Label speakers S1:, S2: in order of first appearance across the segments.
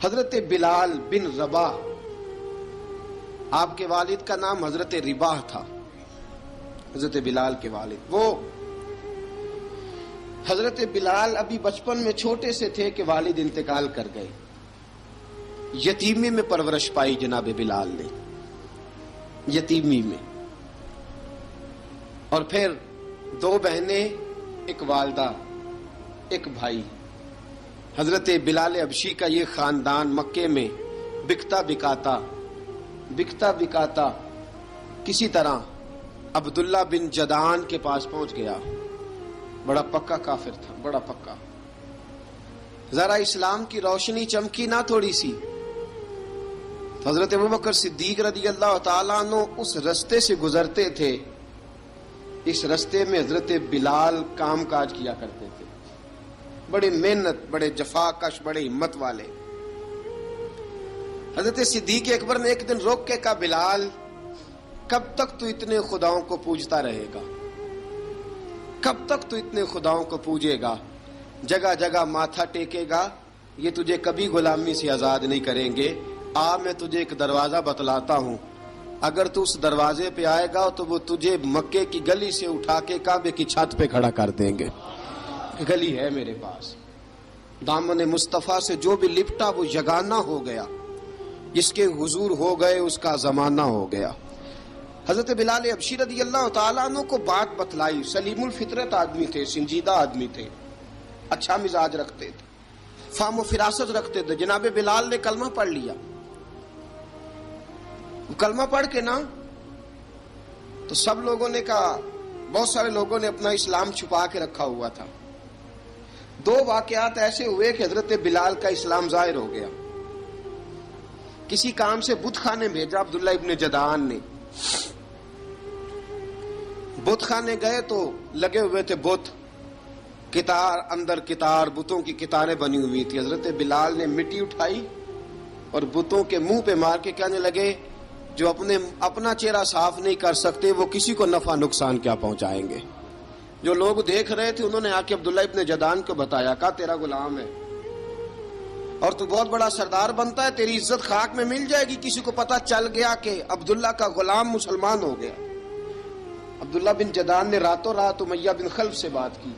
S1: حضرت بلال بن رباح، آپ کے والد کا نام حضرت رباح تھا، حضرت بلال کے والد۔ وہ حضرت بلال ابھی بچپن میں چھوٹے سے تھے کہ والد انتقال کر گئے، یتیمی میں پرورش پائی جناب بلال نے، یتیمی میں، اور پھر 2 بہنیں، ایک والدہ، ایک بھائی۔ حضرت بلال حبشی کا یہ خاندان مکے میں بکتا بکاتا کسی طرح عبداللہ بن جدعان کے پاس پہنچ گیا۔ بڑا پکا کافر تھا، بڑا پکا۔ ذرا اسلام کی روشنی چمکی نہ تھوڑی سی، حضرت ابوبکر صدیق رضی اللہ تعالیٰ عنہ اس رستے سے گزرتے تھے، اس رستے میں حضرت بلال کام کاج کیا کرتے تھے، بڑے محنت، بڑے جفاکش، بڑے ہمت والے۔ حضرت صدیق اکبر نے ایک دن روک کے کہا، بلال کب تک تو اتنے خداؤں کو پوجتا رہے گا؟ کب تک تو اتنے خداؤں کو پوجے گا، جگہ جگہ ماتھا ٹیکے گا؟ یہ تجھے کبھی غلامی سے آزاد نہیں کریں گے۔ میں تجھے ایک دروازہ بتلاتا ہوں، اگر تو اس دروازے پہ آئے گا تو وہ تجھے مکے کی گلی سے اٹھا کے کعبے کی چھت پہ کھڑا کر دیں گے۔ گلی ہے میرے پاس، دامن مصطفیٰ سے جو بھی لپٹا وہ یگانہ ہو گیا، جس کے حضور ہو گئے اس کا زمانہ ہو گیا۔ حضرت بلال حبشی رضی اللہ تعالیٰ عنہ کو بات بتلائی، سلیم الفطرت آدمی تھے، سنجیدہ آدمی تھے، اچھا مزاج رکھتے تھے، فہم و فراست رکھتے تھے۔ جناب بلال نے کلمہ پڑھ لیا، کلمہ پڑھ کے نا تو سب لوگوں نے کہا، بہت سارے لوگوں نے اپنا اسلام چھپا کے رکھا ہوا تھا۔ 2 واقعات ایسے ہوئے کہ حضرت بلال کا اسلام ظاہر ہو گیا۔ کسی کام سے بت خانے بھیجا عبداللہ ابن جدعان نے، بت خانے گئے تو لگے ہوئے تھے بت، کتار اندر کتار، بتوں کی کتاریں بنی ہوئی تھی۔ حضرت بلال نے مٹی اٹھائی اور بتوں کے منہ پہ مار کے کہنے لگے، جو اپنا چہرہ صاف نہیں کر سکتے وہ کسی کو نفع نقصان کیا پہنچائیں گے۔ جو لوگ دیکھ رہے تھے انہوں نے آ کے عبداللہ ابن جدعان کو بتایا، کہا تیرا غلام ہے اور تو بہت بڑا سردار بنتا ہے، تیری عزت خاک میں مل جائے گی۔ کسی کو پتا چل گیا کہ عبداللہ کا غلام مسلمان ہو گیا۔ عبداللہ بن جدعان نے راتوں رات امیہ بن خلف سے بات کی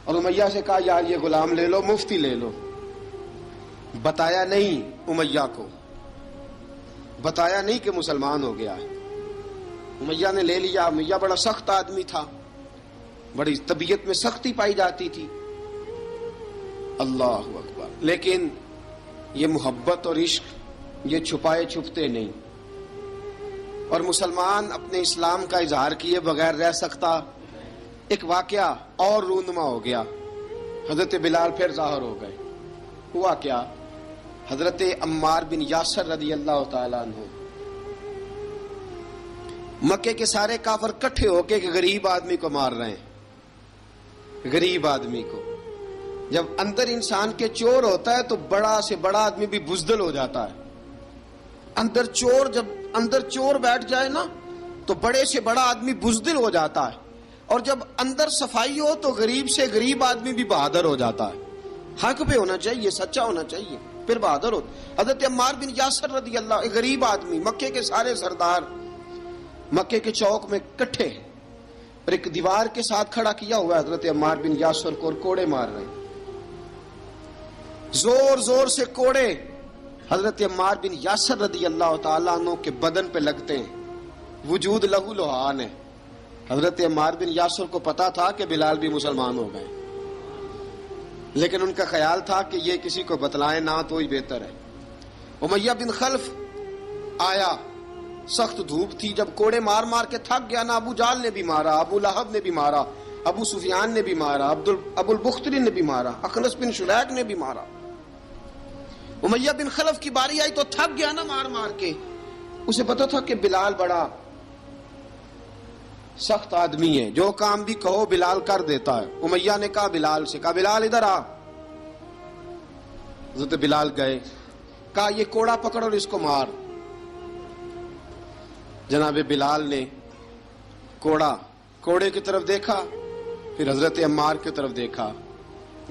S1: اور امیہ سے کہا، یار یہ غلام لے لو، مفتی لے لو۔ بتایا نہیں امیہ کو، بتایا نہیں کہ مسلمان ہو گیا ہے۔ امیہ نے لے لیا۔ امیہ بڑا سخت آدمی تھا، بڑی طبیعت میں سختی پائی جاتی تھی، اللہ اکبر۔ لیکن یہ محبت اور عشق یہ چھپائے چھپتے نہیں، اور مسلمان اپنے اسلام کا اظہار کیے بغیر رہ سکتا۔ ایک واقعہ اور رونما ہو گیا، حضرت بلال پھر ظاہر ہو گئے۔ ہوا کیا؟ حضرت عمار بن یاسر رضی اللہ تعالیٰ عنہ، مکے کے سارے کافر کٹھے ہو کے ایک غریب آدمی کو مار رہے ہیں، غریب آدمی کو۔ جب اندر انسان کے چور ہوتا ہے تو بڑا سے بڑا آدمی بھی بزدل ہو جاتا ہے۔ جب اندر چور بیٹھ جائے نا تو بڑے سے بڑا آدمی بزدل ہو جاتا ہے، اور جب اندر صفائی ہو تو غریب سے غریب آدمی بھی بہادر ہو جاتا ہے۔ حق پہ ہونا چاہیے، سچا ہونا چاہیے، پھر بہادر ہو۔ حضرت عمار بن یاسر رضی اللہ، ایک غریب آدمی، مکے کے سارے سردار مکے کے چوک میں کٹھے ہیں اور ایک دیوار کے ساتھ کھڑا کیا ہوا ہے حضرت عمار بن یاسر کو، اور کوڑے مار رہے ہیں، زور زور سے کوڑے حضرت عمار بن یاسر رضی اللہ تعالیٰ عنہ کے بدن پہ لگتے ہیں، وجود لہو لہان ہے۔ حضرت عمار بن یاسر کو پتا تھا کہ بلال بھی مسلمان ہو گئے، لیکن ان کا خیال تھا کہ یہ کسی کو بتلائے نہ تو ہی بہتر ہے۔ امیہ بن خلف آیا، سخت دھوپ تھی، جب کوڑے مار مار کے تھک گیا نا، ابو جال نے بھی مارا، ابو لہب نے بھی مارا، ابو سفیان نے بھی مارا، ابو البختری نے بھی مارا، اخنس بن شریک نے بھی مارا۔ امیہ بن خلف کی باری آئی تو تھک گیا نا مار مار کے، اسے پتا تھا کہ بلال بڑا سخت آدمی ہے، جو کام بھی کہو بلال کر دیتا ہے۔ امیہ نے کہا بلال سے، کہا بلال ادھر آ۔ حضرت بلال گئے، کہا یہ کوڑا پکڑ اور اس کو مار۔ جناب بلال نے کوڑے کی طرف دیکھا، پھر حضرت عمار کی طرف دیکھا،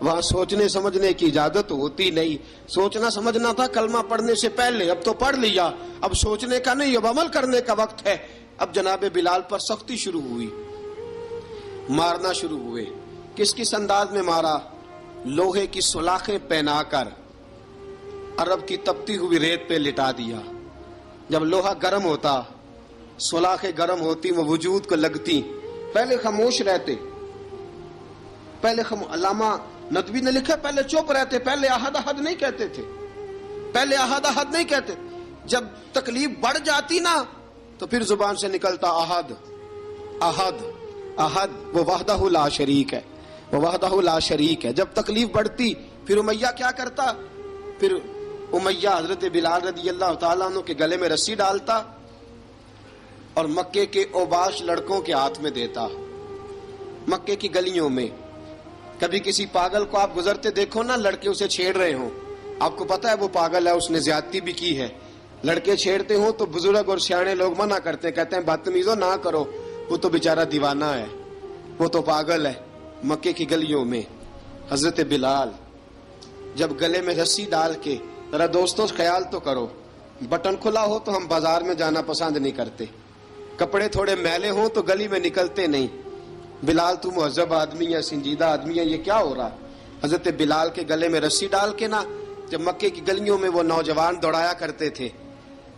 S1: وہاں سوچنے سمجھنے کی اجازت ہوتی نہیں. سوچنا سمجھنا تھا کلمہ پڑھنے سے پہلے، اب تو پڑھ لیا، اب سوچنے کا نہیں، اب عمل کرنے کا وقت ہے. اب جناب بلال پر سختی شروع ہوئی، مارنا شروع ہوئے. کس انداز میں مارا؟ لوہے کی سلاخیں پہنا کر عرب کی تپتی ہوئی ریت پہ لٹا دیا. جب لوہا گرم ہوتا، سلاخیں گرم ہوتی، وہ وجود کو لگتی. پہلے خاموش رہتے، پہلے علامہ ندوی نے لکھا پہلے چپ رہتے، پہلے احد احد نہیں کہتے تھے، پہلے احد احد نہیں کہتے. جب تکلیف بڑھ جاتی نا تو پھر زبان سے نکلتا احد احد احد. وہ وحدہ لا شریک ہے، وہ وحدہ لا شریک ہے. جب تکلیف بڑھتی پھر امیہ کیا کرتا؟ پھر امیہ حضرت بلال رضی اللہ تعالیٰ عنہ کے گلے میں رسی ڈالتا اور مکے کے اوباش لڑکوں کے ہاتھ میں دیتا. مکے کی گلیوں میں کبھی کسی پاگل کو آپ گزرتے دیکھو نا، لڑکے اسے چھیڑ رہے ہوں، آپ کو پتا ہے وہ پاگل ہے، اس نے زیادتی بھی کی ہے. لڑکے چھیڑتے ہوں تو بزرگ اور سیانے لوگ منع کرتے ہیں، کہتے ہیں بدتمیزوں نہ کرو، وہ تو بیچارہ دیوانہ ہے، وہ تو پاگل ہے. مکے کی گلیوں میں حضرت بلال جب گلے میں رسی ڈال کے، ذرا دوستوں خیال تو کرو، بٹن کھلا ہو تو ہم بازار میں جانا پسند نہیں کرتے، کپڑے تھوڑے میلے ہوں تو گلی میں نکلتے نہیں. بلال تو مہذب آدمی ہے، سنجیدہ آدمی ہے، یہ کیا ہو رہا؟ حضرت بلال کے گلے میں رسی ڈال کے نا، جب مکے کی گلیوں میں وہ نوجوان دوڑایا کرتے تھے،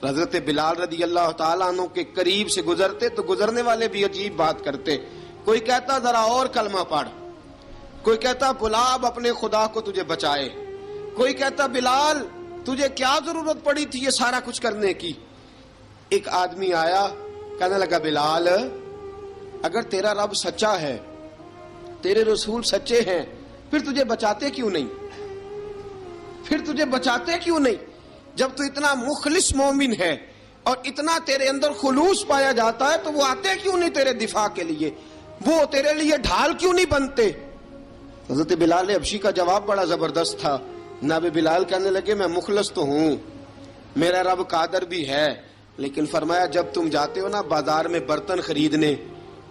S1: حضرت بلال رضی اللہ تعالیٰ عنہ کے قریب سے گزرتے تو گزرنے والے بھی عجیب بات کرتے. کوئی کہتا ذرا اور کلمہ پڑھ، کوئی کہتا بلا اب اپنے خدا کو تجھے بچائے، کوئی کہتا بلال تجھے کیا ضرورت پڑی تھی یہ سارا کچھ کرنے کی. ایک آدمی آیا کہنے لگا بلال اگر تیرا رب سچا ہے، تیرے رسول سچے ہیں، پھر تجھے بچاتے کیوں نہیں؟ پھر تجھے بچاتے کیوں نہیں؟ جب تو اتنا مخلص مومن ہے اور اتنا تیرے اندر خلوص پایا جاتا ہے تو وہ آتے کیوں نہیں تیرے دفاع کے لیے؟ وہ تیرے لیے ڈھال کیوں نہیں بنتے؟ حضرت بلال حبشی کا جواب بڑا زبردست تھا. جناب بلال کہنے لگے میں مخلص تو ہوں، میرا رب قادر بھی ہے، لیکن فرمایا جب تم جاتے ہو نا بازار میں برتن خریدنے،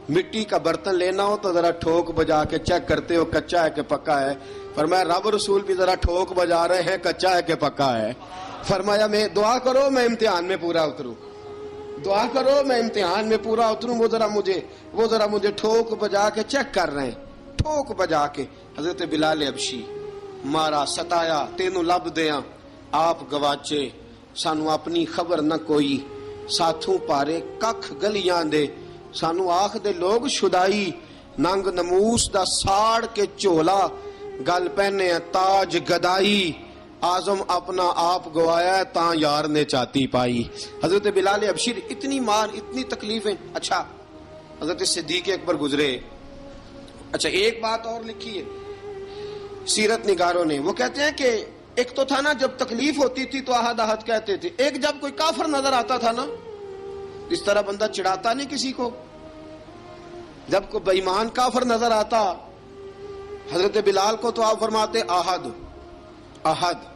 S1: مٹی کا برتن لینا ہو تو ذرا ٹھوک بجا کے چیک کرتے ہو کچا ہے کہ پکا ہے. فرمایا رب رسول بھی ذرا ٹھوک بجا رہے ہیں کچا ہے کہ پکا ہے. فرمایا میں دعا کرو میں امتحان میں پورا اتروں، دعا کرو میں امتحان میں پورا اتروں. وہ ذرا مجھے ٹھوک بجا کے چیک کر رہے ہیں، ٹھوک بجا کے. حضرت بلال حبشی مارا ستایا تینوں لب دیاں آپ گواچے، سانو اپنی خبر نہ کوئی، ساتھوں پارے ککھ گلیاں دے، سانو آخ دے لوگ شدائی، ننگ نموس دا ساڑ کے چولا، گل پہنے تاج گدائی، آزم اپنا آپ گوایا ہے تاں یار نے چاتی پائی. حضرت بلال حبشی اتنی مار اتنی تکلیفیں. اچھا حضرت صدیق اکبر گزرے. اچھا ایک بات اور لکھی ہے سیرت نگاروں نے، وہ کہتے ہیں کہ ایک تو تھا نا جب تکلیف ہوتی تھی تو احد احد کہتے تھے، ایک جب کوئی کافر نظر آتا تھا نا، اس طرح بندہ چڑھاتا نہیں کسی کو، جب کوئی بے ایمان کافر نظر آتا حضرت بلال کو تو آپ فرماتے احد احد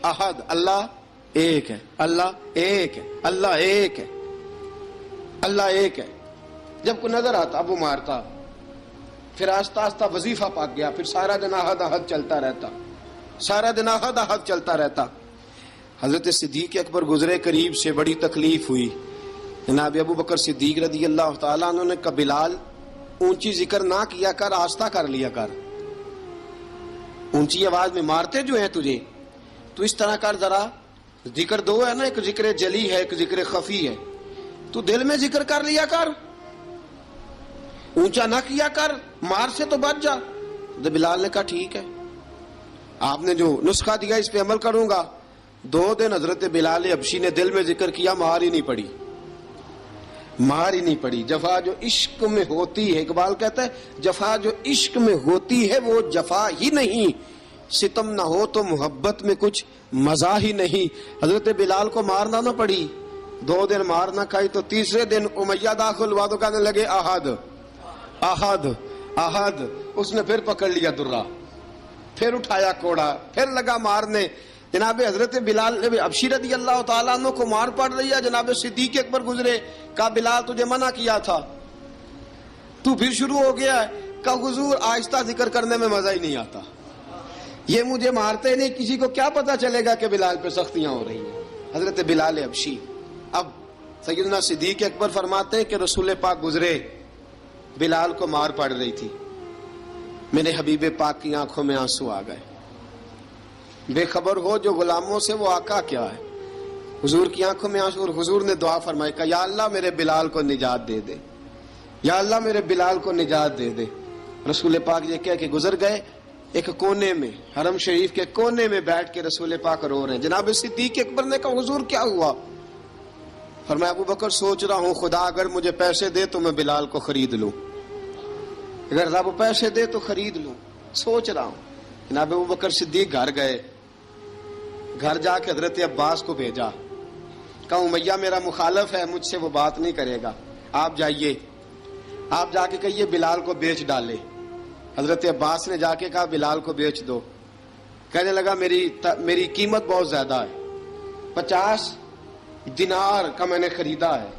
S1: احد، اللہ ایک ہے، اللہ ایک ہے، اللہ ایک ہے، اللہ ایک ہے. جب کوئی نظر آتا اب وہ مارتا. پھر آہستہ آہستہ وظیفہ پاک گیا، پھر سارا دن احد احد چلتا رہتا، سارا دن احد احد چلتا رہتا. حضرت صدیق اکبر گزرے قریب سے، بڑی تکلیف ہوئی. جناب ابو بکر صدیق رضی اللہ تعالیٰ عنہ نے کہا بلال اونچی ذکر نہ کیا کر، آہستہ کر لیا کر، اونچی آواز میں مارتے جو ہیں تجھے تو اس طرح کر، ذرا ذکر دو ہے نا، ایک ذکر جلی ہے ایک ذکر خفی ہے، تو دل میں ذکر کر لیا کر، اونچا نہ کیا کر، مار سے تو بچ جا. تو بلال نے کہا ٹھیک ہے، آپ نے جو نسخہ دیا اس پہ عمل کروں گا. 2 دن حضرت بلال حبشی نے دل میں ذکر کیا، مار ہی نہیں پڑی، مار ہی نہیں پڑی. جفا جو عشق میں ہوتی ہے، اقبال کہتا ہے جفا جو عشق میں ہوتی ہے وہ جفا ہی نہیں، ستم نہ ہو تو محبت میں کچھ مزہ ہی نہیں. حضرت بلال کو مارنا نہ پڑی، 2 دن مار نہ کھائی تو تیسرے دن امیہ داخل ہوا تو کہنے لگے احد احد احد. اس نے پھر پکڑ لیا درہ، پھر اٹھایا کوڑا، پھر لگا مارنے. جناب حضرت بلال حبشی رضی اللہ تعالیٰ عنہ کو مار پڑ رہی ہے. جناب صدیق اکبر گزرے، کہا بلال تجھے منع کیا تھا، تو پھر شروع ہو گیا ہے. کہا حضور آہستہ ذکر کرنے میں مزہ ہی نہیں آتا، یہ مجھے مارتے نہیں، کسی کو کیا پتا چلے گا کہ بلال پہ سختیاں ہو رہی ہیں. حضرت بلال حبشی. اب سیدنا صدیق اکبر فرماتے ہیں کہ رسول پاک گزرے، بلال کو مار پڑ رہی تھی، میرے حبیب پاک کی آنکھوں میں آنسو آ گئے. بے خبر ہو جو غلاموں سے وہ آقا کیا ہے. حضور کی آنکھوں میں آنسو، اور حضور نے دعا فرمائی کہ یا اللہ میرے بلال کو نجات دے دے، یا اللہ میرے بلال کو نجات دے دے. رسول پاک یہ کہہ کے گزر گئے. ایک کونے میں، حرم شریف کے کونے میں بیٹھ کے رسول پاک رو رہے ہیں. جناب صدیق اکبر نے کہا حضور کیا ہوا؟ فرمایا ابو بکر سوچ رہا ہوں خدا اگر مجھے پیسے دے تو میں بلال کو خرید لوں، اگر رب پیسے دے تو خرید لوں، سوچ رہا ہوں. جناب ابو بکر صدیق گھر گئے، گھر جا کے حضرت عباس کو بھیجا، کہا امیہ میرا مخالف ہے، مجھ سے وہ بات نہیں کرے گا، آپ جائیے، آپ جا کے کہیے بلال کو بیچ ڈالے. حضرت عباس نے جا کے کہا بلال کو بیچ دو. کہنے لگا میری قیمت بہت زیادہ ہے، 50 دینار کا میں نے خریدا ہے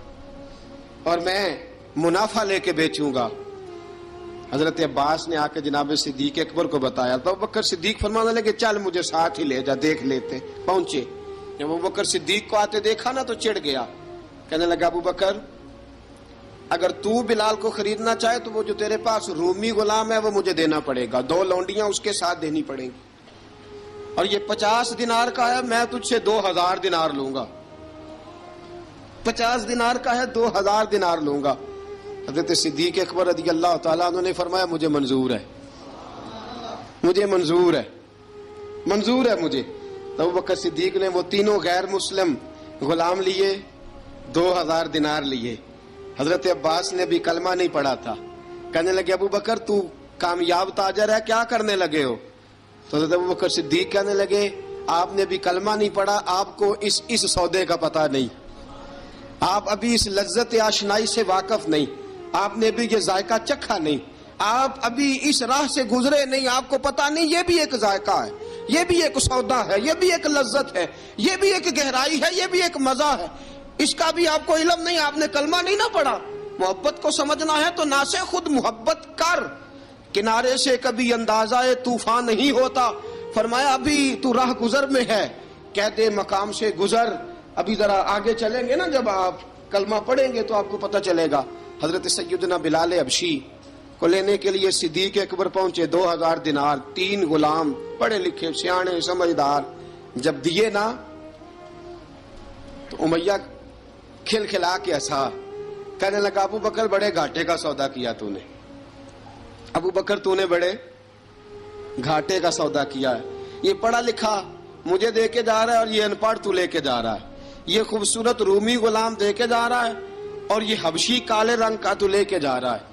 S1: اور میں منافع لے کے بیچوں گا. حضرت عباس نے آ کے جناب صدیق اکبر کو بتایا تو ابوبکر صدیق فرمانے لگے چل مجھے ساتھ ہی لے جا، دیکھ لیتے. پہنچے، جب ابوبکر صدیق کو آتے دیکھا نا تو چڑھ گیا. کہنے لگا ابوبکر اگر تو بلال کو خریدنا چاہے تو وہ جو تیرے پاس رومی غلام ہے وہ مجھے دینا پڑے گا، 2 لونڈیاں اس کے ساتھ دینی پڑیں گی، اور یہ 50 دینار کا ہے، میں تجھ سے 2000 دینار لوں گا. 50 دینار کا ہے، 2000 دینار لوں گا. حضرت صدیق اکبر رضی اللہ تعالیٰ عنہ نے فرمایا مجھے منظور ہے، مجھے منظور ہے، منظور ہے مجھے. تو ابوبکر صدیق نے وہ تینوں غیر مسلم غلام لیے، 2000 دینار لیے. حضرت عباس نے بھی کلمہ نہیں پڑھا تھا. کہنے لگے ابوبکر تو کامیاب تاجر ہے، کیا کرنے لگے ہو؟ تو حضرت ابوبکر صدیق کہنے لگے آپ نے بھی کلمہ نہیں پڑھا، آپ کو اس سودے کا پتہ نہیں، آپ ابھی اس لذت آشنائی سے واقف نہیں، آپ نے بھی یہ ذائقہ چکھا نہیں، آپ ابھی اس راہ سے گزرے نہیں، آپ کو پتہ نہیں یہ بھی ایک ذائقہ ہے، یہ بھی ایک سودا ہے، یہ بھی ایک لذت ہے، یہ بھی ایک گہرائی ہے، یہ بھی ایک مزہ ہے، اس کا بھی آپ کو علم نہیں، آپ نے کلمہ نہیں نہ پڑھا. محبت کو سمجھنا ہے تو نہ سے خود محبت کر، کنارے سے کبھی اندازہ طوفان نہیں ہوتا. فرمایا ابھی تو راہ گزر میں ہے، کہتے مقام سے گزر، ابھی ذرا آگے چلیں گے نا، جب آپ کلمہ پڑھیں گے تو آپ کو پتہ چلے گا. حضرت سیدنا بلال حبشی کو لینے کے لیے صدیق اکبر پہنچے، 2000 دینار، 3 غلام پڑھے لکھے سیانے سمجھدار. جب دیے نا تو امیہ کھل کھلا کے ہنسا. کہنے لگا ابو بکر بڑے گھاٹے کا سودا کیا تو نے، ابو بکر تو نے بڑے گھاٹے کا سودا کیا ہے. یہ پڑھا لکھا مجھے دے کے جا رہا ہے اور یہ ان پڑھ تو لے کے جا رہا ہے، یہ خوبصورت رومی غلام دے کے جا رہا ہے اور یہ حبشی کالے رنگ کا تو لے کے جا رہا ہے،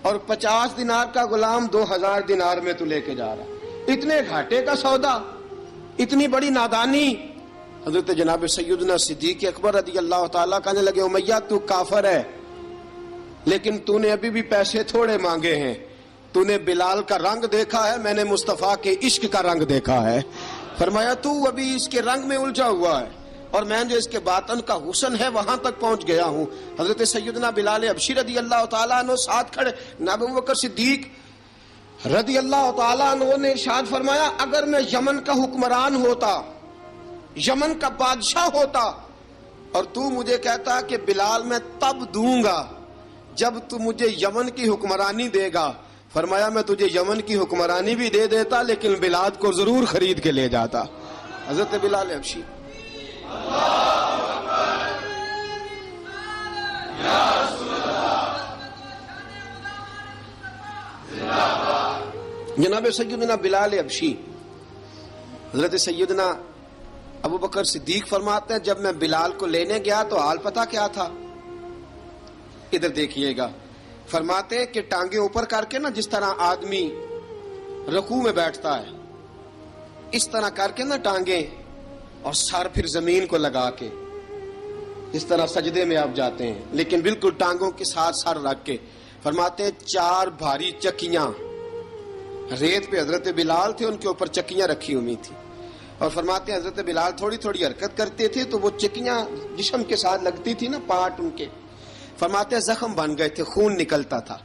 S1: اور 50 دینار کا غلام 2000 دینار میں تو لے کے جا رہا ہے. اتنے گھاٹے کا سودا، اتنی بڑی نادانی. حضرت جناب سیدنا صدیق اکبر رضی اللہ تعالیٰ کہنے لگے امیہ تو کافر ہے، لیکن تو نے ابھی بھی پیسے تھوڑے مانگے ہیں، تو نے بلال کا رنگ دیکھا ہے، میں نے مصطفیٰ کے عشق کا رنگ دیکھا ہے. فرمایا تو ابھی اس کے رنگ میں الجھا ہوا ہے اور میں جو اس کے باطن کا حسن ہے وہاں تک پہنچ گیا ہوں. حضرت سیدنا بلال حبشی رضی اللہ تعالیٰ عنہ ساتھ کھڑے. ابو بکر صدیق رضی اللہ تعالیٰ عنہ نے ارشاد فرمایا اگر میں یمن کا حکمران ہوتا، یمن کا بادشاہ ہوتا، اور تو مجھے کہتا کہ بلال میں تب دوں گا جب تو مجھے یمن کی حکمرانی دے گا. فرمایا میں تجھے یمن کی حکمرانی بھی دے دیتا لیکن بلال کو ضرور خرید کے لے جاتا. حضرت بلال حبشی. جناب سیدنا بلال حبشی، حضرت سیدنا ابو بکر صدیق فرماتے ہیں جب میں بلال کو لینے گیا تو حال پتہ کیا تھا؟ ادھر دیکھیے گا. فرماتے ہیں کہ ٹانگیں اوپر کر کے نا، جس طرح آدمی رکوع میں بیٹھتا ہے اس طرح کر کے نا ٹانگیں، اور سر پھر زمین کو لگا کے اس طرح سجدے میں آپ جاتے ہیں، لیکن بالکل ٹانگوں کے ساتھ سر رکھ کے. فرماتے ہیں 4 بھاری چکیاں ریت پہ حضرت بلال تھے، ان کے اوپر چکیاں رکھی ہوئی تھی، اور فرماتے ہیں حضرت بلال تھوڑی تھوڑی حرکت کرتے تھے تو وہ چکیاں جسم کے ساتھ لگتی تھی نا، پارٹ ان کے. فرماتے ہیں زخم بن گئے تھے، خون نکلتا تھا.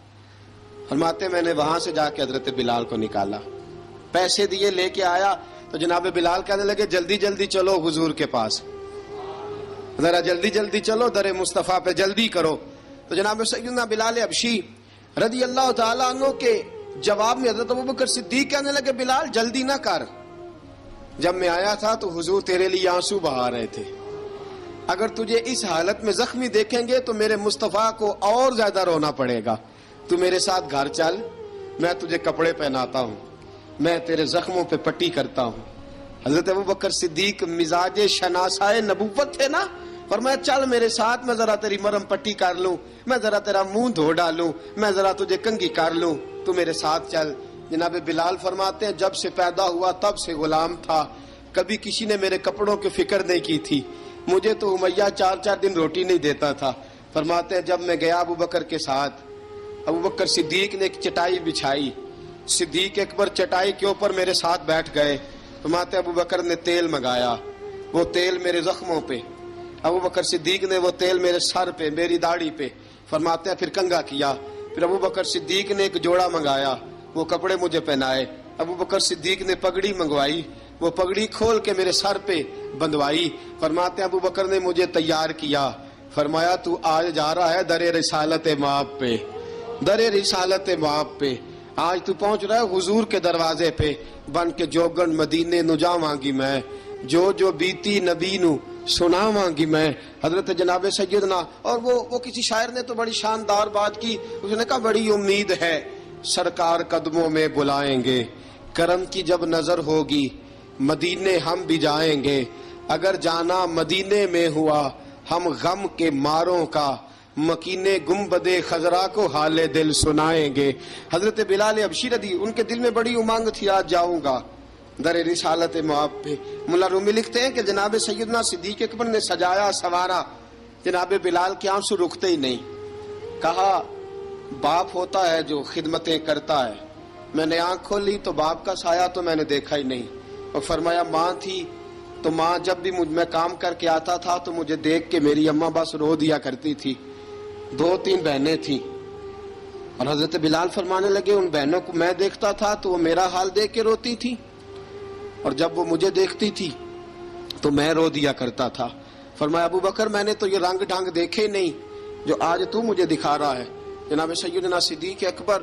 S1: فرماتے ہیں میں نے وہاں سے جا کے حضرت بلال کو نکالا. پیسے دیے لے کے آیا تو جناب بلال کہنے لگے جلدی جلدی چلو حضور کے پاس، ذرا جلدی جلدی چلو در مصطفیٰ پہ جلدی کرو. تو جناب سیدنا بلال حبشی رضی اللہ تعالیٰ عنہ کے جواب میں حضرت ابوبکر صدیق کہنے لگے بلال جلدی نہ کر، جب میں آیا تھا تو حضور تیرے لیے آنسو بہا رہے تھے، اگر تجھے اس حالت میں زخمی دیکھیں گے تو میرے مصطفیٰ کو اور زیادہ رونا پڑے گا، تو میرے ساتھ گھر چل، میں تجھے کپڑے پہناتا ہوں، میں تیرے زخموں پہ پٹی کرتا ہوں. حضرت ابوبکر صدیق مزاج شناسائے نبوت تھے نا، فرمایا چل میرے ساتھ، میں ذرا تیری مرم پٹی کر لوں، میں ذرا تیرا منہ دھو ڈالوں، میں ذرا تجھے کنگھی کر لوں، تو میرے ساتھ چل. جناب بلال فرماتے ہیں جب سے پیدا ہوا تب سے غلام تھا، کبھی کسی نے میرے کپڑوں کی فکر نہیں کی تھی، مجھے تو امیہ 4 دن روٹی نہیں دیتا تھا. فرماتے ہیں جب میں گیا ابوبکر کے ساتھ، ابوبکر صدیق نے ایک چٹائی بچھائی، صدیق اکبر چٹائی کے اوپر میرے ساتھ بیٹھ گئے. فرماتے ہیں ابوبکر نے تیل منگایا، وہ تیل میرے زخموں پہ، ابوبکر صدیق نے وہ تیل میرے سر پہ، میری داڑھی پہ. فرماتے ہیں پھر کنگھا کیا، پھر ابوبکر صدیق نے ایک جوڑا منگایا، وہ کپڑے مجھے پہنائے. ابوبکر صدیق نے پگڑی منگوائی، وہ پگڑی کھول کے میرے سر پہ بندھوائی. فرماتے ہیں ابوبکر نے مجھے تیار کیا، فرمایا تو آج جا رہا ہے در رسالت مآب پہ، در رسالت مآب پہ، آج تو پہنچ رہا ہے حضور کے دروازے پہ، بن کے جوگن مدینے نو جاواں گی میں، جو بیتی نبی نو سناواں گی میں. حضرت جناب سیدنا، اور وہ کسی شاعر نے تو بڑی شاندار بات کی، اس نے کہا بڑی امید ہے سرکار قدموں میں بلائیں گے، کرم کی جب نظر ہوگی مدینے ہم بھی جائیں گے، اگر جانا مدینے میں ہوا ہم غم کے ماروں کا، مکینے گنبد خضرا کو حال دل سنائیں گے. حضرت بلال حبشی رضی ان کے دل میں بڑی امنگ تھی آج جاؤں گا در رسالت مآب پہ. ملا رومی لکھتے ہیں کہ جناب سیدنا صدیق اکبر نے سجایا سوارا، جناب بلال کے آنسو رکتے ہی نہیں. کہا باپ ہوتا ہے جو خدمتیں کرتا ہے، میں نے آنکھ کھولی تو باپ کا سایہ تو میں نے دیکھا ہی نہیں. اور فرمایا ماں تھی تو ماں جب بھی میں کام کر کے آتا تھا تو مجھے دیکھ کے میری اماں بس رو دیا کرتی تھی. 2-3 بہنیں تھیں، اور حضرت بلال فرمانے لگے ان بہنوں کو میں دیکھتا تھا تو وہ میرا حال دیکھ کے روتی تھی، اور جب وہ مجھے دیکھتی تھی تو میں رو دیا کرتا تھا. فرمایا ابوبکر میں نے تو یہ رنگ ڈھنگ دیکھے نہیں جو آج تو مجھے دکھا رہا ہے. جناب سیدنا صدیق اکبر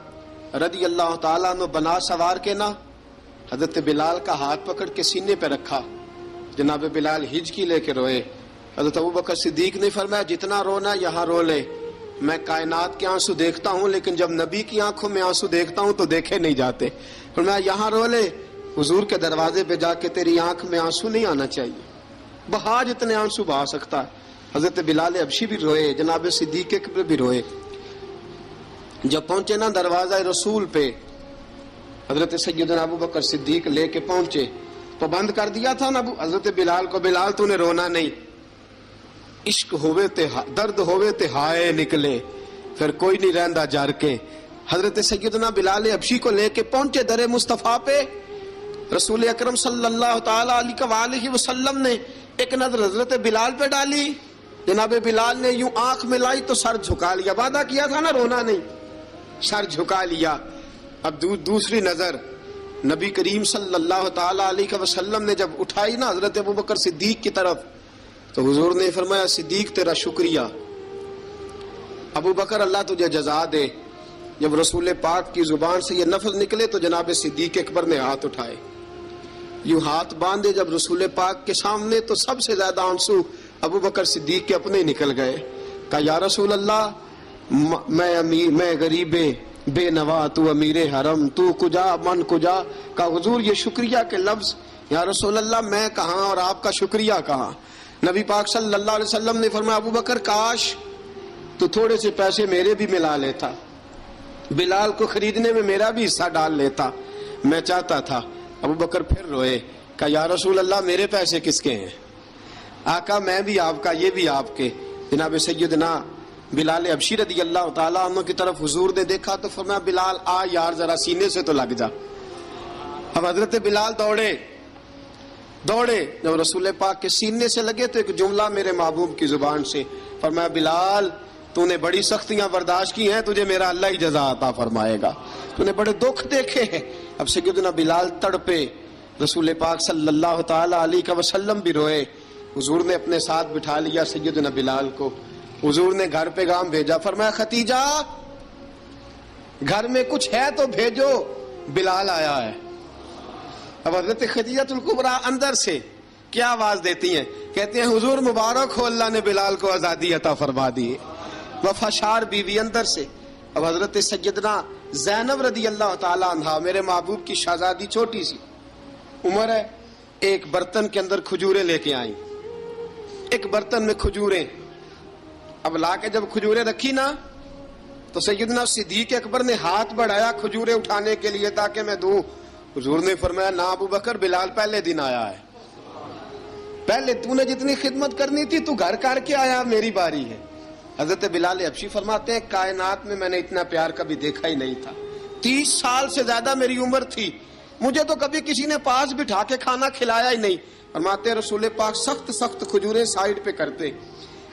S1: رضی اللہ تعالیٰ عنہ بنا سوار کے نا حضرت بلال کا ہاتھ پکڑ کے سینے پہ رکھا. جناب بلال ہجکی لے کے روئے. حضرت ابوبکر صدیق نے فرمایا جتنا رونا یہاں رو لے، میں کائنات کے آنسو دیکھتا ہوں لیکن جب نبی کی آنکھوں میں آنسو دیکھتا ہوں تو دیکھے نہیں جاتے. فرمایا یہاں رو لے، حضور کے دروازے پہ جا کے تیری آنکھ میں آنسو نہیں آنا چاہیے، بہا جتنے آنسو بہا سکتا ہے. حضرت بلال حبشی بھی روئے، جناب صدیق اکبر بھی روئے. جب پہنچے نا دروازہ رسول پہ، حضرت سیدنا ابوبکر صدیق لے کے پہنچے تو بند کر دیا تھا نا حضرت بلال کو، بلال تو نے رونا نہیں، عشق ہوئے تے درد ہوئے تے ہائے نکلے، پھر کوئی نہیں رہندا جار کے. حضرت سیدنا بلال حبشی کو لے کے پہنچے در مصطفیٰ پہ. رسول اکرم صلی اللہ تعالی علیہ وسلم نے ایک نظر حضرت بلال پہ ڈالی. جناب بلال نے یوں آنکھ ملائی تو سر جھکا لیا، وعدہ کیا تھا نا رونا نہیں، سر جھکا لیا. اب دوسری نظر نبی کریم صلی اللہ تعالی علیہ وسلم نے جب اٹھائی نا حضرت ابوبکر صدیق کی طرف تو حضور نے فرمایا صدیق تیرا شکریہ، ابوبکر اللہ تجھے جزا دے. جب رسول پاک کی زبان سے یہ لفظ نکلے تو جناب صدیق اکبر نے ہاتھ اٹھائے، یوں ہاتھ باندھے جب رسول پاک کے سامنے تو سب سے زیادہ آنسو ابوبکر صدیق کے اپنے نکل گئے. کہا یا رسول اللہ میں غریب بے نوا، تو امیر حرم، تو کجا من کجا. کہا حضور یہ شکریہ کے لفظ، یا رسول اللہ میں کہاں اور آپ کا شکریہ کہاں. نبی پاک صلی اللہ علیہ وسلم نے فرمایا ابوبکر کاش تو تھوڑے سے پیسے میرے بھی ملا لیتا، بلال کو خریدنے میں میرا بھی حصہ ڈال لیتا، میں چاہتا تھا. ابوبکر پھر روئے. کہا یا رسول اللہ میرے پیسے کس کے ہیں؟ آقا میں بھی آپ کا، یہ بھی آپ کے. جناب سیدنا بلال حبشی رضی اللہ تعالیٰ عنہ کی طرف حضور نے دیکھا تو فرمایا بلال آ یار ذرا سینے سے تو لگ جا. اب حضرت بلال دوڑے. جب رسول پاک کے سینے سے لگے تو ایک جملہ میرے محبوب کی زبان سے فرمایا بلال تو نے بڑی سختیاں برداشت کی ہیں، تجھے میرا اللہ ہی جزا عطا فرمائے گا، تو نے بڑے دکھ دیکھے ہیں۔ اب سیدنا بلال تڑپے، رسول پاک صلی اللہ تعالی علیہ وسلم بھی روئے۔ حضور نے اپنے ساتھ بٹھا لیا سیدنا بلال کو، حضور نے گھر پیغام بھیجا، فرمایا ختیجہ گھر میں کچھ ہے تو بھیجو، بلال آیا ہے۔ اب حضرت خدیجہ الکبریٰ اندر سے کیا آواز دیتی ہیں؟ کہتے ہیں حضور مبارک ہو، اللہ نے بلال کو آزادی عطا فرما دی۔ وفاشار بیوی اندر سے۔ اب حضرت سیدنا زینب رضی اللہ تعالی عنہا، میرے محبوب کی شہزادی، چھوٹی سی عمر ہے، ایک برتن کے اندر کھجوریں لے کے آئیں، ایک برتن میں کھجوریں۔ اب لا کے جب کھجوریں رکھی نا تو سیدنا صدیق اکبر نے ہاتھ بڑھایا کھجوریں اٹھانے کے لیے تاکہ میں دوں۔ حضور نے فرمایا نہ ابو بکر، بلال پہلے دن آیا ہے، پہلے تو نے جتنی خدمت کرنی تھی تو گھر کر کے آیا، میری باری ہے۔ حضرت بلال حبشی فرماتے ہیں کائنات میں نے اتنا پیار کبھی دیکھا ہی نہیں تھا، 30 سال سے زیادہ میری عمر تھی، مجھے تو کبھی کسی نے پاس بٹھا کے کھانا کھلایا ہی نہیں۔ فرماتے ہیں رسول پاک سخت سخت کھجوریں سائیڈ پہ کرتے،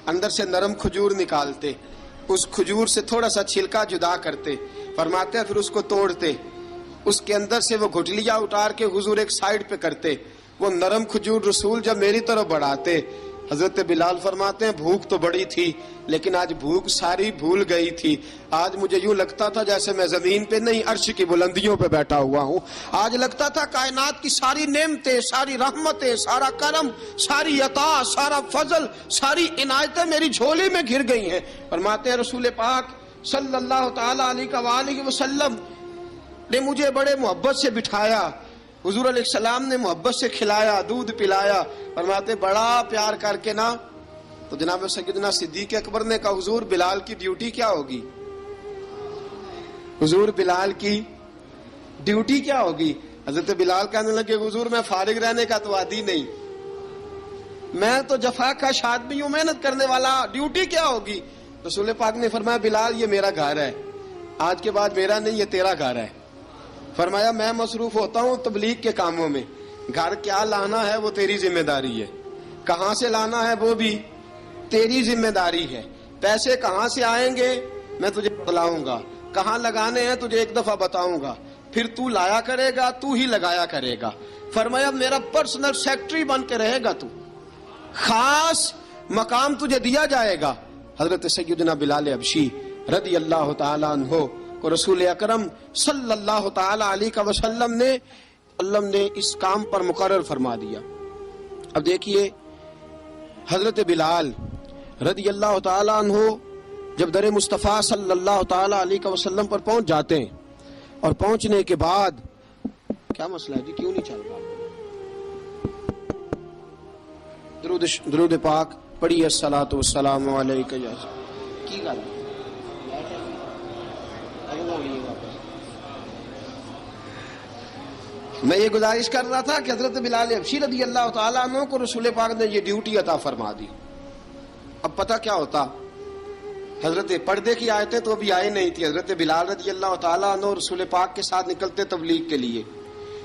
S1: اندر سے نرم کھجور نکالتے، اس کھجور سے تھوڑا سا چھلکا جدا کرتے، فرماتے ہیں پھر اس کو توڑتے، اس کے اندر سے وہ گھٹلیاں اتار کے حضور ایک سائیڈ پہ کرتے، وہ نرم کھجور رسول جب میری طرف بڑھاتے، حضرت بلال فرماتے ہیں بھوک تو بڑی تھی لیکن آج بھوک ساری بھول گئی تھی، آج مجھے یوں لگتا تھا جیسے میں زمین پہ نہیں عرش کی بلندیوں پہ بیٹھا ہوا ہوں، آج لگتا تھا کائنات کی ساری نعمتیں، ساری رحمتیں، سارا کرم، ساری عطا، سارا فضل، ساری عنایتیں میری جھولی میں گر گئی ہیں۔ فرماتے ہیں رسول پاک صلی اللہ تعالی علیہ وآلہ وسلم نے مجھے بڑے محبت سے بٹھایا، حضور علیہ السلام نے محبت سے کھلایا، دودھ پلایا، فرماتے بڑا پیار کر کے نا، تو جناب سیدنا صدیق اکبر نے کہا حضور بلال کی ڈیوٹی کیا ہوگی؟ حضور بلال کی ڈیوٹی کیا ہوگی؟ حضرت بلال کہنے لگے حضور میں فارغ رہنے کا تو عادی نہیں، میں تو جفا کش آدمی ہوں، محنت کرنے والا، ڈیوٹی کیا ہوگی؟ رسول پاک نے فرمایا بلال یہ میرا گھر ہے، آج کے بعد میرا نہیں یہ تیرا گھر ہے۔ فرمایا میں مصروف ہوتا ہوں تبلیغ کے کاموں میں، گھر کیا لانا ہے وہ تیری ذمہ داری ہے، کہاں سے لانا ہے وہ بھی تیری ذمہ داری ہے، پیسے کہاں سے آئیں گے میں تجھے بتلاؤں گا، کہاں لگانے ہیں تجھے ایک دفعہ بتاؤں گا، پھر تو لایا کرے گا، تو ہی لگایا کرے گا۔ فرمایا میرا پرسنل سیکٹری بن کے رہے گا، تو خاص مقام تجھے دیا جائے گا۔ حضرت سیدنا بلال حبشی رضی اللہ تعالیٰ عنہ کو رسول اکرم صلی اللہ تعالی علیہ وسلم نے اس کام پر مقرر فرما دیا۔ اب دیکھیے حضرت بلال رضی اللہ تعالی عنہ جب در مصطفیٰ صلی اللہ تعالی علیہ وسلم پر پہنچ جاتے ہیں، اور پہنچنے کے بعد کیا مسئلہ ہے جی، کیوں نہیں چل رہا؟ درود پاک پڑھیے الصلاۃ والسلام علیکہ یا کی گل میں یہ گزارش کر رہا تھا کہ حضرت بلال حبشی رضی اللہ تعالیٰ عنہ کو رسول پاک نے یہ ڈیوٹی عطا فرما دی۔ اب پتہ کیا ہوتا، حضرت پردے کی آیتیں تو ابھی آئی نہیں تھی، حضرت بلال رضی اللہ تعالیٰ عنہ رسول پاک کے ساتھ نکلتے تبلیغ کے لیے،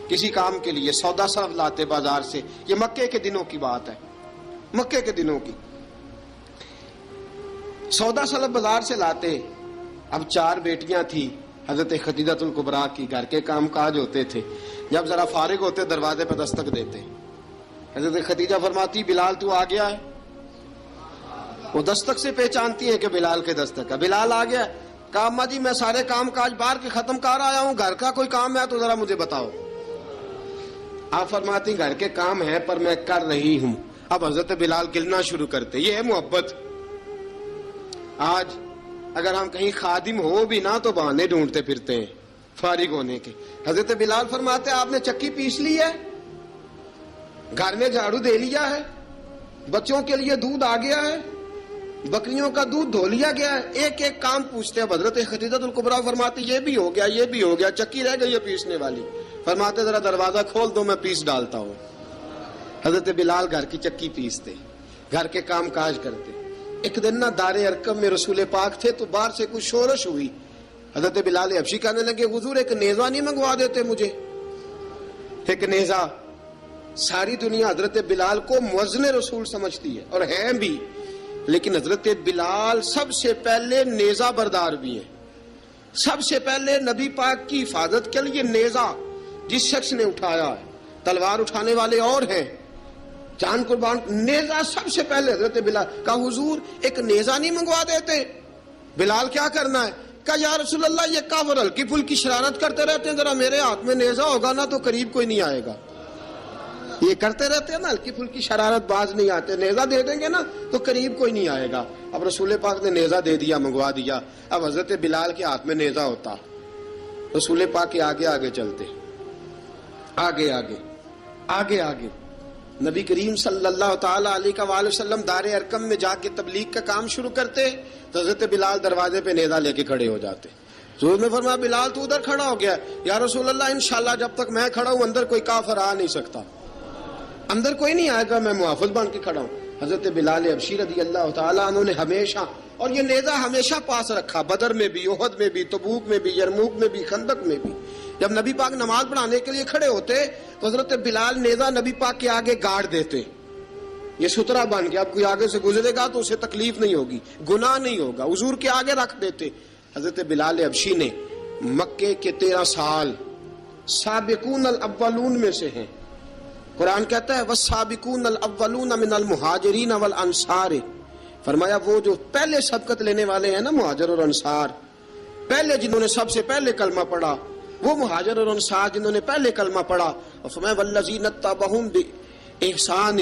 S1: کسی کام کے لیے، سودا صرف لاتے بازار سے، یہ مکے کے دنوں کی بات ہے، مکے کے دنوں کی سودا صرف بازار سے لاتے۔ اب 4 بیٹیاں تھیں حضرت خدیجہ الکبریٰ کی، گھر کے کام کاج ہوتے تھے، جب ذرا فارغ ہوتے دروازے پہ دستک دیتے، حضرت خدیجہ فرماتی بلال تو آ گیا ہے، وہ دستک سے پہچانتی ہے کہ بلال کے دستک ہے، بلال آ گیا، کہا اماں جی میں سارے کام کاج باہر کے ختم کر آیا ہوں، گھر کا کوئی کام ہے تو ذرا مجھے بتاؤ۔ آپ فرماتی گھر کے کام ہے پر میں کر رہی ہوں۔ اب حضرت بلال گلنا شروع کرتے، یہ ہے محبت۔ آج اگر ہم کہیں خادم ہو بھی نہ تو بہانے ڈھونڈتے پھرتے ہیں فارغ ہونے کے۔ حضرت بلال فرماتے آپ نے چکی پیس لی ہے، گھر میں جھاڑو دے لیا ہے، بچوں کے لیے دودھ آ گیا ہے، بکریوں کا دودھ دھو لیا گیا ہے، ایک ایک کام پوچھتے ہیں۔ حضرت خدیجہ الکبریٰ فرماتی یہ بھی ہو گیا، یہ بھی ہو گیا، چکی رہ گئی ہے پیسنے والی۔ فرماتے ذرا دروازہ کھول دو میں پیس ڈالتا ہوں۔ حضرت بلال گھر کی چکی پیستے، گھر کے کام کاج کرتے۔ ایک دن نہ دار ارقم میں رسول پاک تھے تو باہر سے کچھ شورش ہوئی، حضرت بلال حبشی کہنے لگے حضور ایک نیزہ نہیں منگوا دیتے مجھے؟ ایک نیزہ۔ ساری دنیا حضرت بلال کو مؤذن رسول سمجھتی ہے، اور ہیں بھی، لیکن حضرت بلال سب سے پہلے نیزہ بردار بھی ہیں. سب سے پہلے نبی پاک کی حفاظت کے لیے نیزہ جس شخص نے اٹھایا ہے، تلوار اٹھانے والے اور ہیں، جان قربان، نیزہ سب سے پہلے حضرت بلال کا. حضور ایک نیزہ نہیں منگوا دیتے؟ بلال کیا کرنا ہے؟ کہا یا رسول اللہ یہ کافر ہلکی پھلکی شرارت کرتے رہتے ہیں، ذرا میرے ہاتھ میں نیزہ ہوگا نا تو قریب کوئی نہیں آئے گا. یہ کرتے رہتے ہیں نا ہلکی پھلکی شرارت، باز نہیں آتے، نیزہ دے دیں گے نا تو قریب کوئی نہیں آئے گا. اب رسول پاک نے نیزہ دے دیا، منگوا دیا. اب حضرت بلال کے ہاتھ میں نیزہ ہوتا، رسول پاک کے آگے آگے چلتے، آگے آگے آگے آگے. نبی کریم صلی اللہ تعالی علیہ وآلہ وسلم دار ارقم میں جا کے تبلیغ کا کام شروع کرتے تو حضرت بلال دروازے پہ نیزہ لے کے کھڑے ہو جاتے. حضور نے فرمایا بلال تو ادھر کھڑا ہو گیا. یا رسول اللہ انشاءاللہ جب تک میں کھڑا ہوں اندر کوئی کافر آ نہیں سکتا، اندر کوئی نہیں آئے گا، میں محافظ بن کے کھڑا ہوں. حضرت بلال حبشی رضی اللہ تعالیٰ عنہ نے ہمیشہ، اور یہ نیزہ ہمیشہ پاس رکھا، بدر میں بھی، احد میں بھی، تبوک میں بھی، یرموک میں بھی، خندق میں بھی. جب نبی پاک نماز پڑھانے کے لیے کھڑے ہوتے تو حضرت بلال نیزہ نبی پاک کے آگے گاڑ دیتے. یہ سترا بن گیا، اب کوئی آگے سے گزرے گا تو اسے تکلیف نہیں ہوگی، گناہ نہیں ہوگا، حضور کے آگے رکھ دیتے. حضرت بلال حبشی نے مکے کے 13 سال سابقون الاولون میں سے ہیں. قرآن کہتا ہے والسابقون الاولون من المہاجرین والانصار. فرمایا وہ جو پہلے سبقت لینے والے ہیں نا مہاجر اور انصار، پہلے جنہوں نے سب سے پہلے کلمہ پڑھا، وہ مہاجر اور انصار جنہوں نے پہلے کلمہ پڑھا. اور فرمایا والذین اتبعوہم باحسان،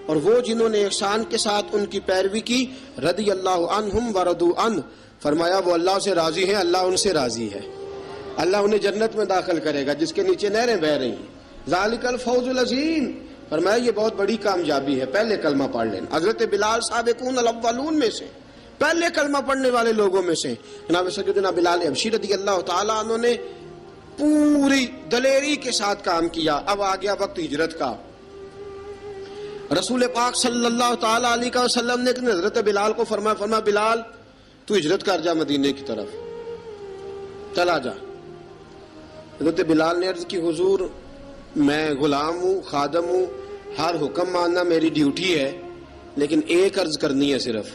S1: اور وہ جنہوں نے احسان کے ساتھ ان کی پیروی کی، رضی اللہ عنہم ورضوا عنہ. فرمایا وہ اللہ سے راضی ہیں، اللہ ان سے راضی ہے، اللہ انہیں جنت میں داخل کرے گا جس کے نیچے نہریں بہہ رہی ہیں. ذالک الفوز العظیم. فرمایا یہ بہت بڑی کامیابی ہے، پہلے کلمہ پڑھ لینا. حضرت بلال سابقون الاولون میں سے، پہلے کلمہ پڑھنے والے لوگوں میں سے. جناب سیدنا بلال حبشی رضی اللہ تعالیٰ عنہ نے پوری دلیری کے ساتھ کام کیا. اب آ گیا وقت ہجرت کا. رسول پاک صلی اللہ تعالیٰ علیہ وسلم نے حضرت بلال کو فرمایا بلال تو ہجرت کر جا مدینے کی طرف، چلا جا. حضرت بلال نے عرض کی حضور میں غلام ہوں، خادم ہوں، ہر حکم ماننا میری ڈیوٹی ہے، لیکن ایک عرض کرنی ہے صرف.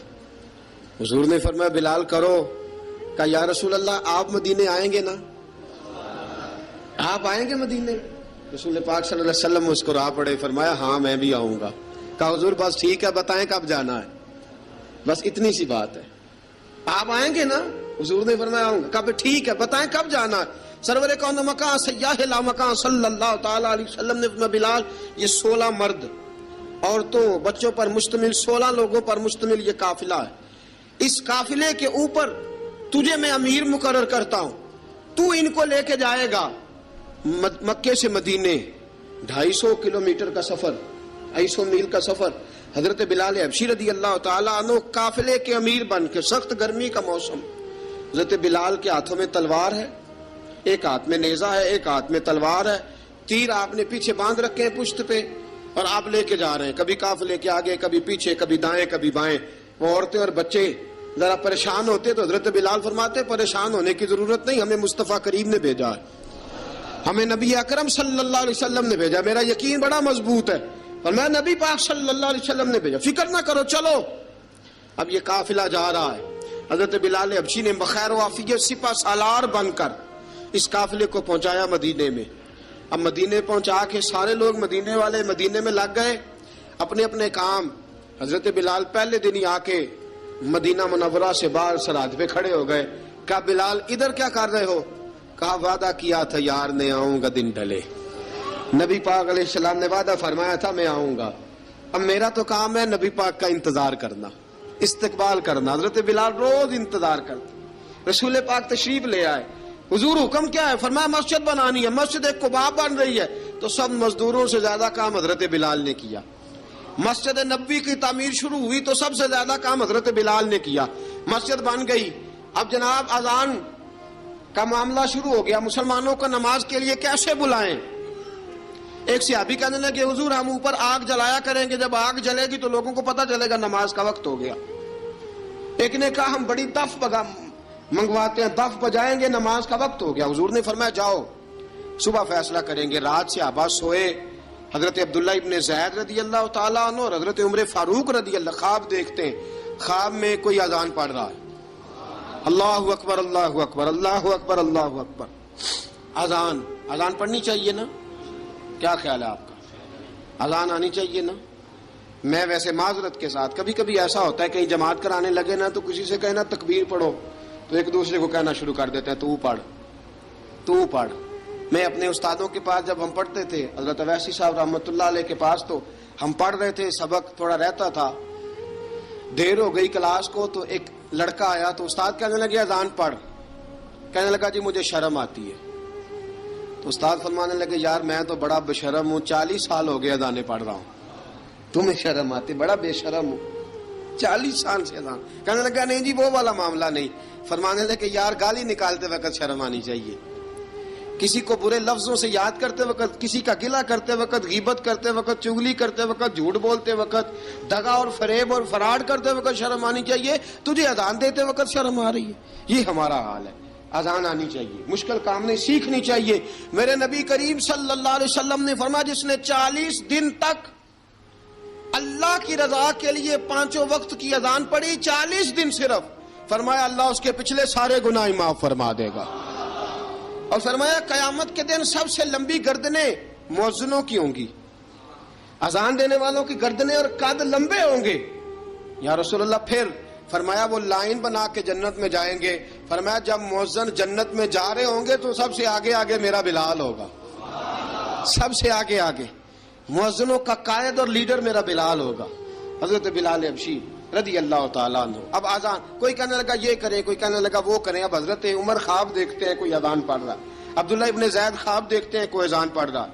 S1: حضور نے فرمایا بلال کرو. کہا یا رسول اللہ آپ مدینے آئیں گے نا؟ آپ آئیں گے مدینے؟ رسول پاک صلی اللہ علیہ وسلم مسکرا پڑے، فرمایا ہاں میں بھی آؤں گا. کہا حضور بس ٹھیک ہے، بتائیں کب جانا ہے، بس اتنی سی بات ہے. آپ آئیں گے نا؟ حضور نے فرمایا آؤں گا. کہا ٹھیک ہے، بتائیں کب جانا ہے. سرور کون مکان سیاح لا مکان صلی اللہ تعالی علیہ وسلم نے فرمایا بلال یہ 16 مرد، عورتوں، بچوں پر مشتمل 16 لوگوں پر مشتمل یہ قافلہ ہے. اس قافلے کے اوپر تجھے میں امیر مقرر کرتا ہوں، تو ان کو لے کے جائے گا مکے سے مدینے 250 کلومیٹر کا سفر، 250 میل کا سفر. حضرت بلال حبشی رضی اللہ تعالیٰ عنہ قافلے کے امیر بن کے، سخت گرمی کا موسم، حضرت بلال کے ہاتھوں میں تلوار ہے، ایک ہاتھ میں نیزہ ہے، ایک ہاتھ میں تلوار ہے، تیر آپ نے پیچھے باندھ رکھے ہیں پشت پہ، اور آپ لے کے جا رہے ہیں، کبھی قافلے کے آگے، کبھی پیچھے، کبھی دائیں کبھی بائیں. وہ عورتیں اور بچے ذرا پریشان ہوتے تو حضرت بلال فرماتے پریشان ہونے کی ضرورت نہیں، ہمیں مصطفیٰ کریم نے بھیجا ہے، ہمیں نبی اکرم صلی اللہ علیہ وسلم نے بھیجا، میرا یقین بڑا مضبوط ہے، اور میں نبی پاک صلی اللہ علیہ وسلم نے بھیجا، فکر نہ کرو چلو. اب یہ قافلہ جا رہا ہے. حضرت بلال حبشی نے بخیر و عافیت سپہ سالار بن کر اس قافلے کو پہنچایا مدینے میں. اب مدینے پہنچا کے سارے لوگ مدینے والے مدینے میں لگ گئے اپنے اپنے کام. حضرت بلال پہلے دن ہی آ کے مدینہ منورہ سے باہر سرحد پہ کھڑے ہو گئے. کہا بلال ادھر کیا کر رہے ہو؟ کہا وعدہ کیا تھا یار نے آؤں گا دن ڈھلے. نبی پاک علیہ السلام نے وعدہ فرمایا تھا میں آؤں گا. اب میرا تو کام ہے نبی پاک کا انتظار کرنا، استقبال کرنا. حضرت بلال روز انتظار کرتے. رسول پاک تشریف لے آئے. حضور حکم کیا ہے؟ فرمایا مسجد بنانی ہے. مسجد قباء بن رہی ہے. تو سب مزدوروں سے زیادہ کام حضرت بلال نے کیا. مسجد نبوی کی تعمیر شروع ہوئی تو سب سے زیادہ کام حضرت بلال نے کیا. مسجد بن گئی. اب جناب اذان کا معاملہ شروع ہو گیا. مسلمانوں کو نماز کے لیے کیسے بلائیں؟ ایک صحابی کہنے لگے حضور ہم اوپر آگ جلایا کریں گے، جب آگ جلے گی تو لوگوں کو پتہ چلے گا نماز کا وقت ہو گیا. ایک نے کہا ہم بڑی دف منگواتے ہیں، دف بجائیں گے، نماز کا وقت ہو گیا. حضور نے فرمایا جاؤ صبح فیصلہ کریں گے. رات سے صحابہ سوئے. حضرت عبداللہ ابن زید رضی اللہ تعالیٰ عنہ اور حضرت عمر فاروق رضی اللہ خواب دیکھتے ہیں. خواب میں کوئی اذان پڑھ رہا ہے، اللہ اکبر اللہ اکبر اللہ اکبر اللہ اکبر، اذان پڑھنی چاہیے نا؟ کیا خیال ہے آپ کا؟ اذان آنی چاہیے نا؟ میں ویسے معذرت کے ساتھ کبھی کبھی ایسا ہوتا ہے کہیں جماعت کرانے لگے نا تو کسی سے کہنا تکبیر پڑھو تو ایک دوسرے کو کہنا شروع کر دیتے ہیں تو پڑھ۔ میں اپنے استادوں کے پاس جب ہم پڑھتے تھے، حضرت اویسی صاحب رحمۃ اللہ علیہ کے پاس، تو ہم پڑھ رہے تھے، سبق تھوڑا رہتا تھا، دیر ہو گئی کلاس کو تو ایک لڑکا آیا تو استاد کہنے لگے اذان پڑھ، کہنے لگا جی مجھے شرم آتی ہے۔ تو استاد فرمانے لگے یار میں تو بڑا بے شرم ہوں، 40 سال ہو گئے اذانیں پڑھ رہا ہوں، تمہیں شرم آتی؟ بڑا بے شرم ہوں، 40 سال سے اذان۔ کہنے لگا نہیں جی وہ والا معاملہ نہیں۔ فرمانے لگے یار گالی نکالتے وقت شرم آنی چاہیے، کسی کو برے لفظوں سے یاد کرتے وقت، کسی کا گلہ کرتے وقت، غیبت کرتے وقت، چغلی کرتے وقت، جھوٹ بولتے وقت، دغا اور فریب اور فراڈ کرتے وقت شرم آنی چاہیے، تجھے اذان دیتے وقت شرم آ رہی ہے۔ یہ ہمارا حال ہے۔ اذان آنی چاہیے، مشکل کام نہیں، سیکھنی چاہیے۔ میرے نبی کریم صلی اللہ علیہ وسلم نے فرمایا جس نے 40 دن تک اللہ کی رضا کے لیے 5 وقت کی اذان پڑھی، 40 دن صرف، فرمایا اللہ اس کے پچھلے سارے گناہ معاف فرما دے گا۔ اور فرمایا قیامت کے دن سب سے لمبی گردنیں مؤذنوں کی ہوں گی، اذان دینے والوں کی گردنیں اور قد لمبے ہوں گے۔ یا رسول اللہ پھر؟ فرمایا وہ لائن بنا کے جنت میں جائیں گے۔ فرمایا جب مؤذن جنت میں جا رہے ہوں گے تو سب سے آگے آگے میرا بلال ہوگا، سب سے آگے آگے مؤذنوں کا قائد اور لیڈر میرا بلال ہوگا، حضرت بلال حبشی رضی اللہ تعالیٰ عنہ۔ اب اذان کوئی کہنے لگا یہ کریں، کوئی کہنے لگا وہ کریں۔ اب حضرت عمر خواب دیکھتے ہیں کوئی اذان پڑھ رہا، عبداللہ ابن زید خواب دیکھتے ہیں کوئی اذان پڑھ رہا۔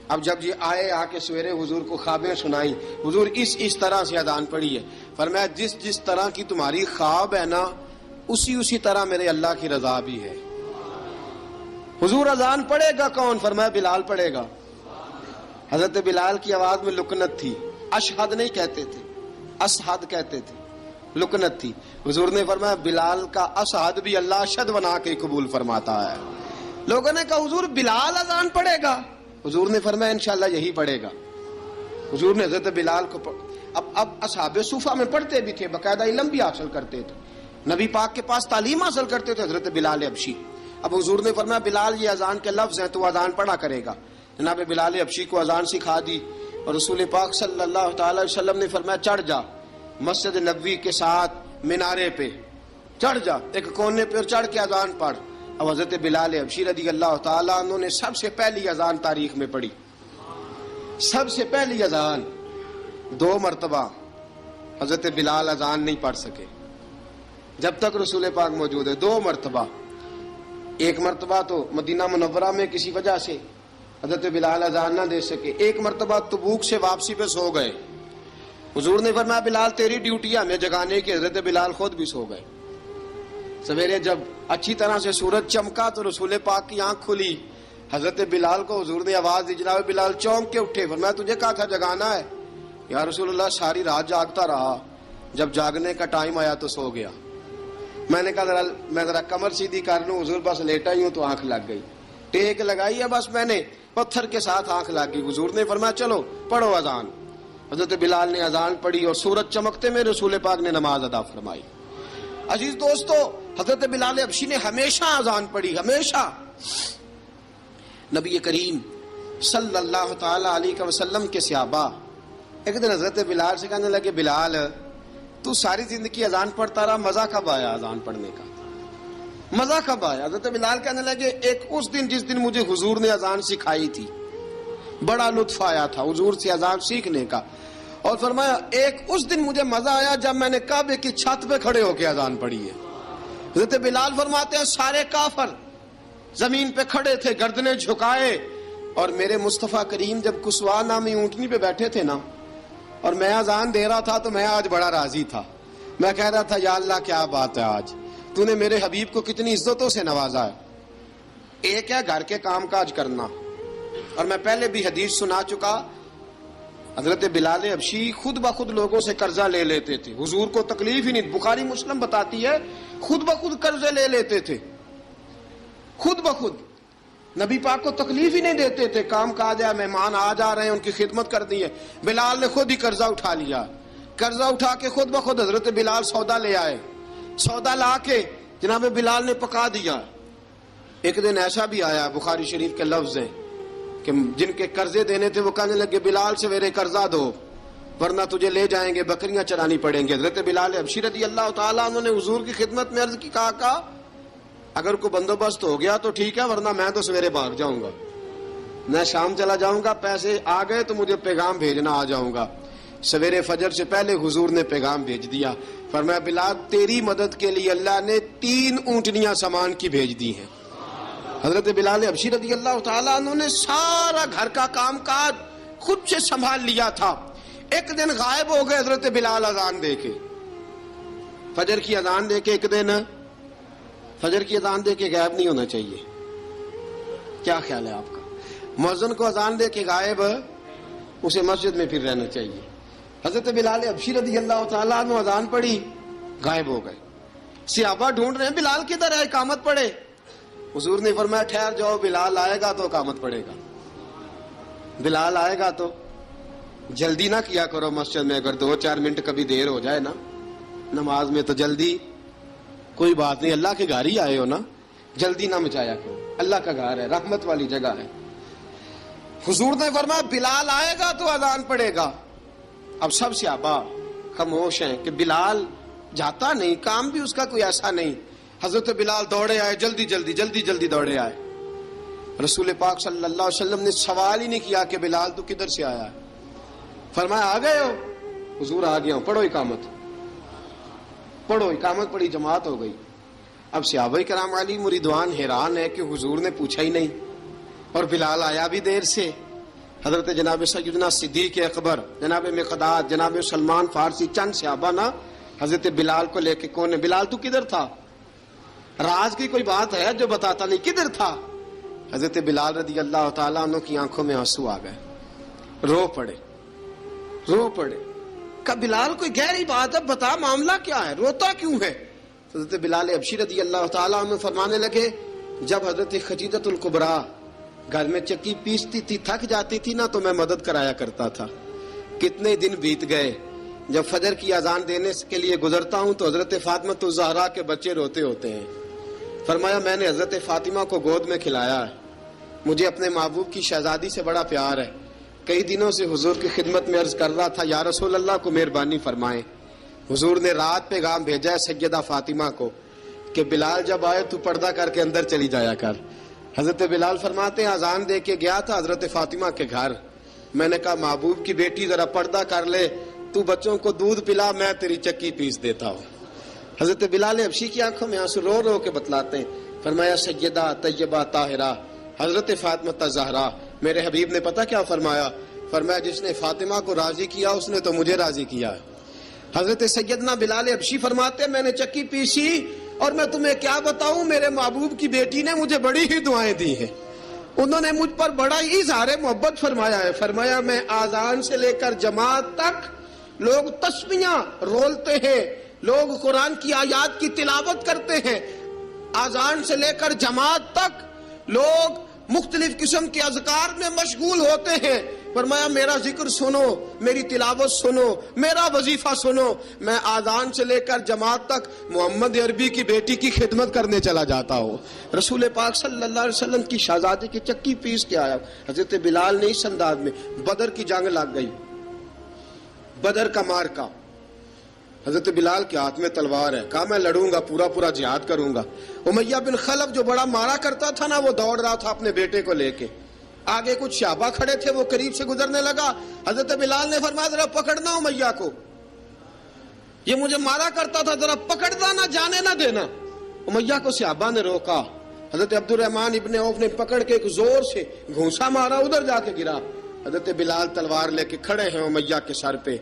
S1: اب جب یہ آئے آ کے سویرے حضور کو خوابیں سنائی، حضور اس طرح سے اذان پڑھی ہے۔ فرمایا جس طرح کی تمہاری خواب ہے نا اسی طرح میرے اللہ کی رضا بھی ہے۔ حضور اذان پڑھے گا کون؟ فرمایا بلال پڑھے گا۔ حضرت بلال کی آواز میں لکنت تھی، اشہد نہیں کہتے تھے، اسحد کہتے تھے، لکنت تھی۔ حضور نے فرمایا بلال کا اسحد بھی اللہ اشہد بنا کے قبول فرماتا ہے۔ لوگوں نے کہا حضور بلال اذان پڑھے گا؟ حضور نے فرمایا انشاءاللہ یہی پڑھے گا۔ حضور نے حضرت بلال کو اب اصحاب صوفہ میں پڑھتے بھی تھے، باقاعدہ علم بھی حاصل کرتے تھے، نبی پاک کے پاس تعلیم حاصل کرتے تھے، حضرت بلال حبشی۔ اب حضور نے فرمایا بلال یہ اذان کے لفظ ہیں تو اذان پڑھا کرے گا۔ جناب بلال حبشی کو اذان سکھا دی اور رسول پاک صلی اللہ تعالی وسلم نے فرمایا چڑھ جا مسجد نبوی کے ساتھ مینارے پہ، چڑھ جا ایک کونے پہ اور چڑھ کے اذان پڑھ۔ اب حضرت بلال حبشی رضی اللہ تعالیٰ عنہ نے سب سے پہلی اذان تاریخ میں پڑھی، سب سے پہلی اذان 2 مرتبہ حضرت بلال اذان نہیں پڑھ سکے جب تک رسول پاک موجود ہے، 2 مرتبہ۔ ایک مرتبہ تو مدینہ منورہ میں کسی وجہ سے حضرت بلال اذان نہ دے سکے، ایک مرتبہ تبوک سے واپسی پہ سو گئے۔ حضور نے فرمایا بلال تیری ڈیوٹی ہے ہمیں جگانے کی، حضرت بلال خود بھی سو گئے۔ سویرے جب اچھی طرح سے سورج چمکا تو رسول پاک کی آنکھ کھلی، حضرت بلال کو حضور نے آواز دی، جناب بلال چونک کے اٹھے، فرمایا تجھے کہا تھا جگانا ہے؟ یا رسول اللہ ساری رات جاگتا رہا، جب جاگنے کا ٹائم آیا تو سو گیا۔ میں نے کہا میں ذرا کمر سیدھی کر لوں، حضور بس لیٹا ہی ہوں تو آنکھ لگ گئی، ٹیک لگائی ہے بس میں نے، پتھر کے ساتھ آنکھ لگ گئی۔ حضور نے فرمایا چلو پڑھو اذان۔ حضرت بلال نے اذان پڑھی اور سورج چمکتے میں رسول پاک نے نماز ادا فرمائی۔ عزیز دوستو حضرت بلال حبشی نے ہمیشہ اذان پڑھی، ہمیشہ۔ نبی کریم صلی اللہ تعالی علیہ وسلم کے صحابہ ایک دن حضرت بلال سے کہنے لگے بلال تو ساری زندگی اذان پڑھتا رہا، مزہ کب آیا اذان پڑھنے کا؟ مزہ کب آیا؟ حضرت بلال کہنے لگے ایک اس دن جس دن مجھے حضور نے اذان سکھائی تھی، بڑا لطف آیا تھا حضور سے اذان سیکھنے کا، اور فرمایا ایک اس دن مجھے مزہ آیا جب میں نے کعبے کی چھت پہ کھڑے ہو کے اذان پڑھی ہے۔ حضرت بلال فرماتے ہیں سارے کافر زمین پہ کھڑے تھے گردنیں جھکائے، اور میرے مصطفیٰ کریم جب کسوا نامی اونٹنی پہ بیٹھے تھے نا اور میں اذان دے رہا تھا تو میں آج بڑا راضی تھا، میں کہہ رہا تھا یا اللہ کیا بات ہے، آج تو نے میرے حبیب کو کتنی عزتوں سے نوازا ہے۔ ایک ہے گھر کے کام کاج کرنا، اور میں پہلے بھی حدیث سنا چکا، حضرت بلال حبشی خود بخود لوگوں سے قرضہ لے لیتے تھے، حضور کو تکلیف ہی نہیں، بخاری مسلم بتاتی ہے خود بخود قرضے لے لیتے تھے، خود بخود نبی پاک کو تکلیف ہی نہیں دیتے تھے، کام کاج ہے، مہمان آ جا رہے ہیں ان کی خدمت کر دی ہے، بلال نے خود ہی قرضہ اٹھا لیا قرضہ اٹھا کے خود بخود حضرت بلال سودا لے آئے. سودا لا کے جناب بلال نے پکا دیا. ایک دن ایسا بھی آیا, بخاری شریف کے لفظ ہیں کہ جن کے قرضے دینے تھے وہ کہنے لگے بلال سویرے قرضہ دو ورنہ تجھے لے جائیں گے, بکریاں چرانی پڑیں گے. حضرت بلال حبشی رضی اللہ تعالیٰ انہوں نے حضور کی خدمت میں عرض کی, کہا اگر کوئی بندوبست ہو گیا تو ٹھیک ہے ورنہ میں تو سویرے بھاگ جاؤں گا, میں شام چلا جاؤں گا, پیسے آ گئے تو مجھے پیغام بھیجنا, آ جاؤں گا. سویرے فجر سے پہلے حضور نے پیغام بھیج دیا, فرمایا بلال تیری مدد کے لیے اللہ نے 3 اونٹنیاں سامان کی بھیج دی ہیں. حضرت بلال حبشی رضی اللہ تعالیٰ انہوں نے سارا گھر کا کام کاج خود سے سنبھال لیا تھا. ایک دن غائب ہو گئے حضرت بلال اذان دے کے, فجر کی اذان دے کے. ایک دن فجر کی اذان دے کے غائب نہیں ہونا چاہیے, کیا خیال ہے آپ کا؟ مؤذن کو اذان دے کے غائب, اسے مسجد میں پھر رہنا چاہیے. حضرت بلال حبشی رضی اللہ تعالیٰ عنہ اذان پڑھی, غائب ہو گئے. صحابہ ڈھونڈ رہے ہیں بلال کدھر ہے, اقامت پڑھے. حضور نے فرمایا ٹھہر جاؤ, بلال آئے گا تو اقامت پڑھے گا, بلال آئے گا تو. جلدی نہ کیا کرو مسجد میں, اگر 2-4 منٹ کبھی دیر ہو جائے نا نماز میں تو جلدی کوئی بات نہیں, اللہ کے گھر ہی آئے ہو نا, جلدی نہ مچایا کرو, اللہ کا گھر ہے, رحمت والی جگہ ہے. حضور نے فرمایا بلال آئے گا تو اذان پڑے گا. اب سب صحابہ خاموش ہیں کہ بلال جاتا نہیں, کام بھی اس کا کوئی ایسا نہیں. حضرت بلال دوڑے آئے, جلدی جلدی جلدی جلدی دوڑے آئے. رسول پاک صلی اللہ علیہ وسلم نے سوال ہی نہیں کیا کہ بلال تو کدھر سے آیا ہے, فرمایا آ گئے ہو؟ حضور آ گیا ہوں, پڑھو اقامت, پڑھو اقامت پڑھی, جماعت ہو گئی. اب صحابہ کرام علیہ مریدوان حیران ہے کہ حضور نے پوچھا ہی نہیں اور بلال آیا بھی دیر سے. حضرت جناب سیدنا صدیق اکبر, جناب مقداد, جناب سلمان فارسی, چند صحابہ نا حضرت بلال کو لے کے, کون ہے بلال تو کدھر تھا, راز کی کوئی بات ہے جو بتاتا نہیں, کدھر تھا. حضرت بلال رضی اللہ تعالیٰ عنہ کی آنکھوں میں آنسو آ گئے, رو پڑے, رو پڑے. کہ بلال کوئی گہری بات ہے, بتا معاملہ کیا ہے, روتا کیوں ہے. حضرت بلال حبشی رضی اللہ تعالیٰ عنہ فرمانے لگے جب حضرت خدیجہ الکبریٰ گھر میں چکی پیستی تھی, تھک جاتی تھی نا تو میں مدد کرایا کرتا تھا. کتنے دن بیت گئے, جب فجر کی اذان دینے کے لیے گزرتا ہوں تو حضرت فاطمہ الزہرا کے بچے روتے ہوتے ہیں. فرمایا میں نے حضرت فاطمہ کو گود میں کھلایا ہے, مجھے اپنے محبوب کی شہزادی سے بڑا پیار ہے. کئی دنوں سے حضور کی خدمت میں عرض کر رہا تھا یا رسول اللہ کو مہربانی فرمائیں. حضور نے رات پیغام بھیجا ہے سیدہ فاطمہ کو کہ بلال جب آئے تو پردہ کر کے اندر چلی جایا کر. حضرت بلال فرماتے ہیں اذان دے کے گیا تھا حضرت فاطمہ کے گھر, میں نے کہا محبوب کی بیٹی ذرا پردہ کر لے, تو بچوں کو دودھ پلا, میں تیری چکی پیس دیتا ہوں. حضرت بلال حبشی کی آنکھوں میں آنسو رو رو کے بتلاتے ہیں. فرمایا سیدہ طیبہ طاہرہ حضرت فاطمہ الزہرا, میرے حبیب نے پتہ کیا فرمایا, فرمایا جس نے فاطمہ کو راضی کیا اس نے تو مجھے راضی کیا. حضرت سیدنا بلال حبشی فرماتے ہیں میں نے چکی پیسی اور میں تمہیں کیا بتاؤں, میرے محبوب کی بیٹی نے مجھے بڑی ہی دعائیں دی ہیں, انہوں نے مجھ پر بڑا ہی اظہار محبت فرمایا ہے. فرمایا میں آذان سے لے کر جماعت تک لوگ تسبیحاں رولتے ہیں, لوگ قرآن کی آیات کی تلاوت کرتے ہیں, آذان سے لے کر جماعت تک لوگ مختلف قسم کے اذکار میں مشغول ہوتے ہیں. فرمایا میرا ذکر سنو, میری تلاوت سنو, میرا وظیفہ سنو. میں آذان سے لے کر جماعت تک محمد عربی کی بیٹی کی خدمت کرنے چلا جاتا ہوں. رسول پاک صلی اللہ علیہ وسلم کی شہزادی کی چکی پیس کے آیا. حضرت بلال نے اس انداز میں, بدر کی جنگ لگ گئی, بدر کا مارکا, حضرت بلال کے ہاتھ میں تلوار ہے, کہا میں لڑوں گا, پورا پورا جہاد کروں گا. امیہ بن خلف جو بڑا مارا کرتا تھا نا وہ دوڑ رہا تھا اپنے بیٹے کو لے کے, آگے کچھ صحابہ کھڑے تھے, وہ قریب سے گزرنے لگا. حضرت بلال نے فرمایا ذرا پکڑنا امیہ کو, یہ مجھے مارا کرتا تھا, ذرا پکڑنا, نہ جانے نہ دینا. امیہ کو صحابہ نے روکا. حضرت عبد الرحمن ابن عوف نے پکڑ کے ایک زور سے گھونسا مارا, ادھر جا کے گرا. حضرت بلال تلوار لے کے کھڑے ہیں امیہ کے سر پہ.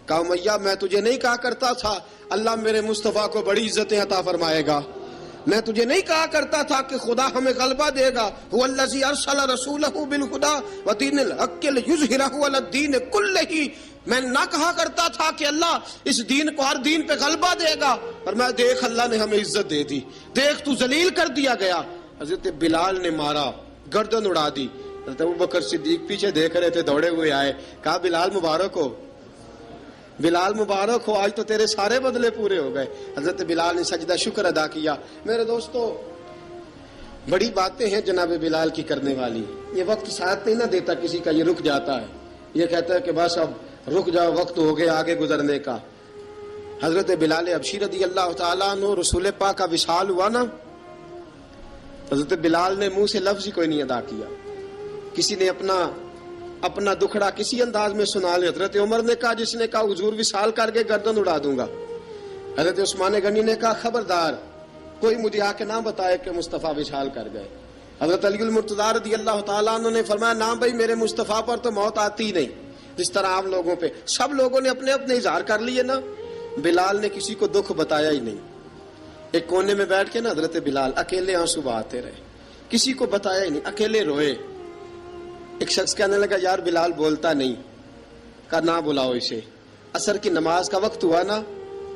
S1: کہا امیہ میں تجھے نہیں کہا کرتا تھا اللہ میرے مصطفیٰ کو بڑی عزتیں عطا فرمائے گا, میں تجھے نہیں کہا کرتا تھا کہ خدا ہمیں غلبہ دے گا, هو الذی ارسل رسولہ بالہدی ودین الحق لیظہرہ علی الدین کلہ, میں نہ کہا کرتا تھا کہ اللہ اس دین کو ہر دین پہ غلبہ دے گا, اور میں دیکھ اللہ نے ہمیں عزت دے دی, دیکھ تو ذلیل کر دیا گیا. حضرت بلال نے مارا, گردن اڑا دی. حضرت ابوبکر صدیق پیچھے دیکھ رہے تھے, دوڑے ہوئے آئے, کہا بلال مبارک ہو. بلال مبارک ہو، آج تو تیرے سارے بدلے پورے ہو گئے۔ حضرت بلال نے سجدہ شکر ادا کیا۔ میرے دوستو، بڑی باتیں ہیں جناب بلال کی کرنے والی۔ یہ وقت ساتھ نہیں نہ دیتا کسی کا، یہ رک جاتا ہے، یہ کہتا ہے کہ بس اب رک جاؤ، وقت ہو گیا آگے گزرنے کا۔ حضرت بلال حبشی رضی اللہ تعالیٰ عنہ، رسول پاک کا وصال ہوا نا، حضرت بلال نے منہ سے لفظ ہی کوئی نہیں ادا کیا۔ کسی نے اپنا دکھڑا کسی انداز میں سنا لیا۔ حضرت عمر نے کہا، جس نے کہا حضور وصال کر کے گردن اڑا دوں گا۔ حضرت عثمان غنی نے کہا، خبردار کوئی مجھے آ کے نہ بتائے کہ مصطفیٰ وصال کر گئے۔ حضرت علی المرتضیٰ رضی اللہ تعالیٰ عنہ نے فرمایا، نہ بھائی، میرے مصطفیٰ پر تو موت آتی ہی نہیں، جس طرح عام لوگوں پہ سب لوگوں نے اپنے اپنے اظہار کر لیے نا، بلال نے کسی کو دکھ بتایا ہی نہیں۔ ایک کونے میں بیٹھ کے نا حضرت بلال اکیلے آنسو بہاتے رہے، کسی کو بتایا ہی نہیں، اکیلے روئے۔ ایک شخص کہنے لگا، یار بلال بولتا نہیں۔ کہا، نہ بلاؤ اسے۔ عصر کی نماز کا وقت ہوا نا،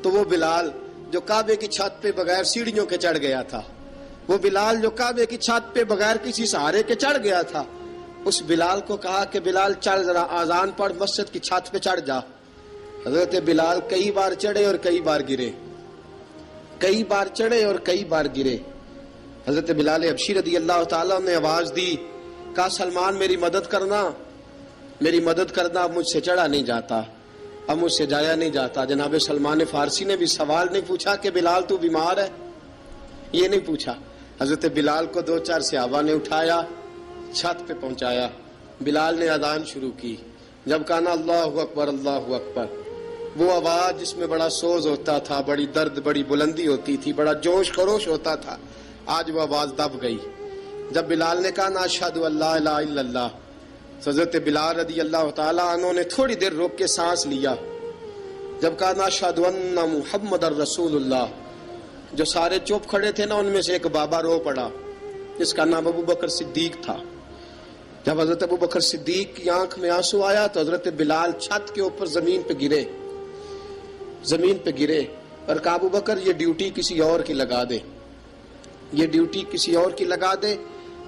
S1: تو وہ بلال جو کعبے کی چھت پہ بغیر سیڑھیوں کے چڑھ گیا تھا، وہ بلال جو کعبے کی چھت پہ بغیر کسی سہارے کے چڑھ گیا تھا، اس بلال کو کہا کہ بلال چڑھ، ذرا آذان پڑھ، مسجد کی چھت پہ چڑھ جا۔ حضرت بلال کئی بار چڑھے اور کئی بار گرے، کئی بار چڑھے اور کئی بار گرے۔ حضرت بلال حبشی رضی اللہ تعالیٰ نے آواز دی، کہا، سلمان میری مدد کرنا، میری مدد کرنا، اب مجھ سے چڑھا نہیں جاتا، اب مجھ سے جایا نہیں جاتا۔ جناب سلمان فارسی نے بھی سوال نہیں پوچھا کہ بلال تو بیمار ہے، یہ نہیں پوچھا۔ حضرت بلال کو 2-4 صحابہ نے اٹھایا، چھت پہ پہنچایا۔ بلال نے اذان شروع کی۔ جب کہا نا اللہ اکبر اللہ اکبر، وہ آواز جس میں بڑا سوز ہوتا تھا، بڑی درد، بڑی بلندی ہوتی تھی، بڑا جوش خروش ہوتا تھا، آج وہ آواز دب گئی۔ جب بلال نے کہا نا اشہد ان لا الہ الا اللہ، حضرت بلال رضی اللہ تعالیٰ عنہ نے تھوڑی دیر روک کے سانس لیا۔ جب کہا نا اشہد ان محمد الرسول اللہ، جو سارے چپ کھڑے تھے نا، ان میں سے ایک بابا رو پڑا، جس کا نام ابو بکر صدیق تھا۔ جب حضرت ابو بکر صدیق کی آنکھ میں آنسو آیا تو حضرت بلال چھت کے اوپر زمین پہ گرے، زمین پہ گرے، اور کہا، ابو بکر یہ ڈیوٹی کسی اور کی لگا دے، یہ ڈیوٹی کسی اور کی لگا دے،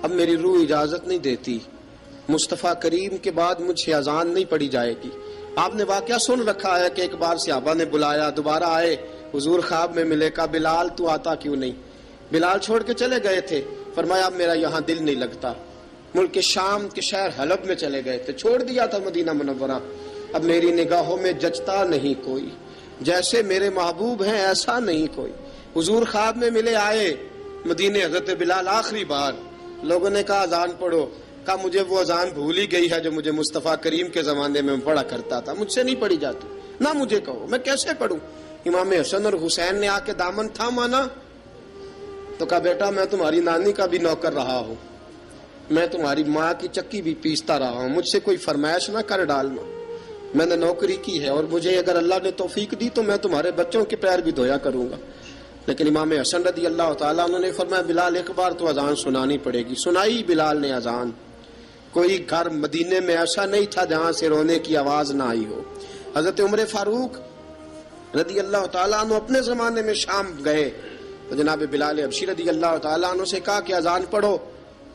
S1: اب میری روح اجازت نہیں دیتی، مصطفیٰ کریم کے بعد مجھ سے اذان نہیں پڑھی جائے گی۔ آپ نے واقعہ سن رکھا ہے کہ ایک بار صحابہ نے بلایا، دوبارہ آئے، حضور خواب میں ملے، کہا، بلال تو آتا کیوں نہیں؟ بلال چھوڑ کے چلے گئے تھے۔ فرمایا، اب میرا یہاں دل نہیں لگتا۔ ملک شام کے شہر حلب میں چلے گئے تھے، چھوڑ دیا تھا مدینہ منورہ، اب میری نگاہوں میں جچتا نہیں کوئی، جیسے میرے محبوب ہیں ایسا نہیں کوئی۔ حضور خواب میں ملے، آئے مدینے، حضرت بلال آخری بار، لوگوں نے کہا اذان پڑھو، کہا مجھے وہ اذان بھول ہی گئی ہے جو مجھے مصطفیٰ کریم کے زمانے میں پڑھا کرتا تھا، مجھ سے نہیں پڑھی جاتی، نہ مجھے کہو، میں کیسے پڑھوں؟ امام حسن اور حسین نے آ کے دامن تھاما نا، تو کہا، بیٹا میں تمہاری نانی کا بھی نوکر رہا ہوں، میں تمہاری ماں کی چکی بھی پیستا رہا ہوں، مجھ سے کوئی فرمائش نہ کر ڈالنا، میں نے نوکری کی ہے، اور مجھے اگر اللہ نے توفیق دی تو میں تمہارے بچوں کے پیر بھی دھویا کروں گا۔ لیکن امام حسن رضی اللہ تعالیٰ عنہ نے فرمایا، بلال ایک بار تو اذان سنانی پڑے گی۔ سنائی بلال نے اذان۔ کوئی گھر مدینے میں ایسا نہیں تھا جہاں سے رونے کی آواز نہ آئی ہو۔ حضرت عمر فاروق رضی اللہ تعالیٰ عنہ اپنے زمانے میں شام گئے تو جناب بلال حبشی رضی اللہ تعالیٰ عنہ سے کہا کہ اذان پڑھو۔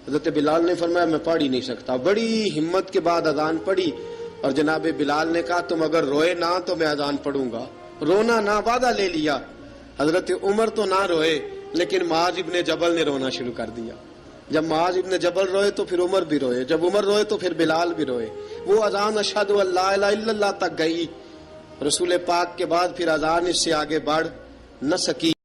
S1: حضرت بلال نے فرمایا، میں پڑھ ہی نہیں سکتا۔ بڑی ہمت کے بعد اذان پڑھی، اور جناب بلال نے کہا، تم اگر روئے نہ تو میں اذان پڑھوں گا، رونا نہ، وعدہ لے لیا۔ حضرت عمر تو نہ روئے، لیکن معاذ ابن جبل نے رونا شروع کر دیا۔ جب معاذ ابن جبل روئے تو پھر عمر بھی روئے، جب عمر روئے تو پھر بلال بھی روئے۔ وہ اذان اشہد ان لا الہ الا اللہ تک گئی، رسول پاک کے بعد پھر اذان اس سے آگے بڑھ نہ سکی۔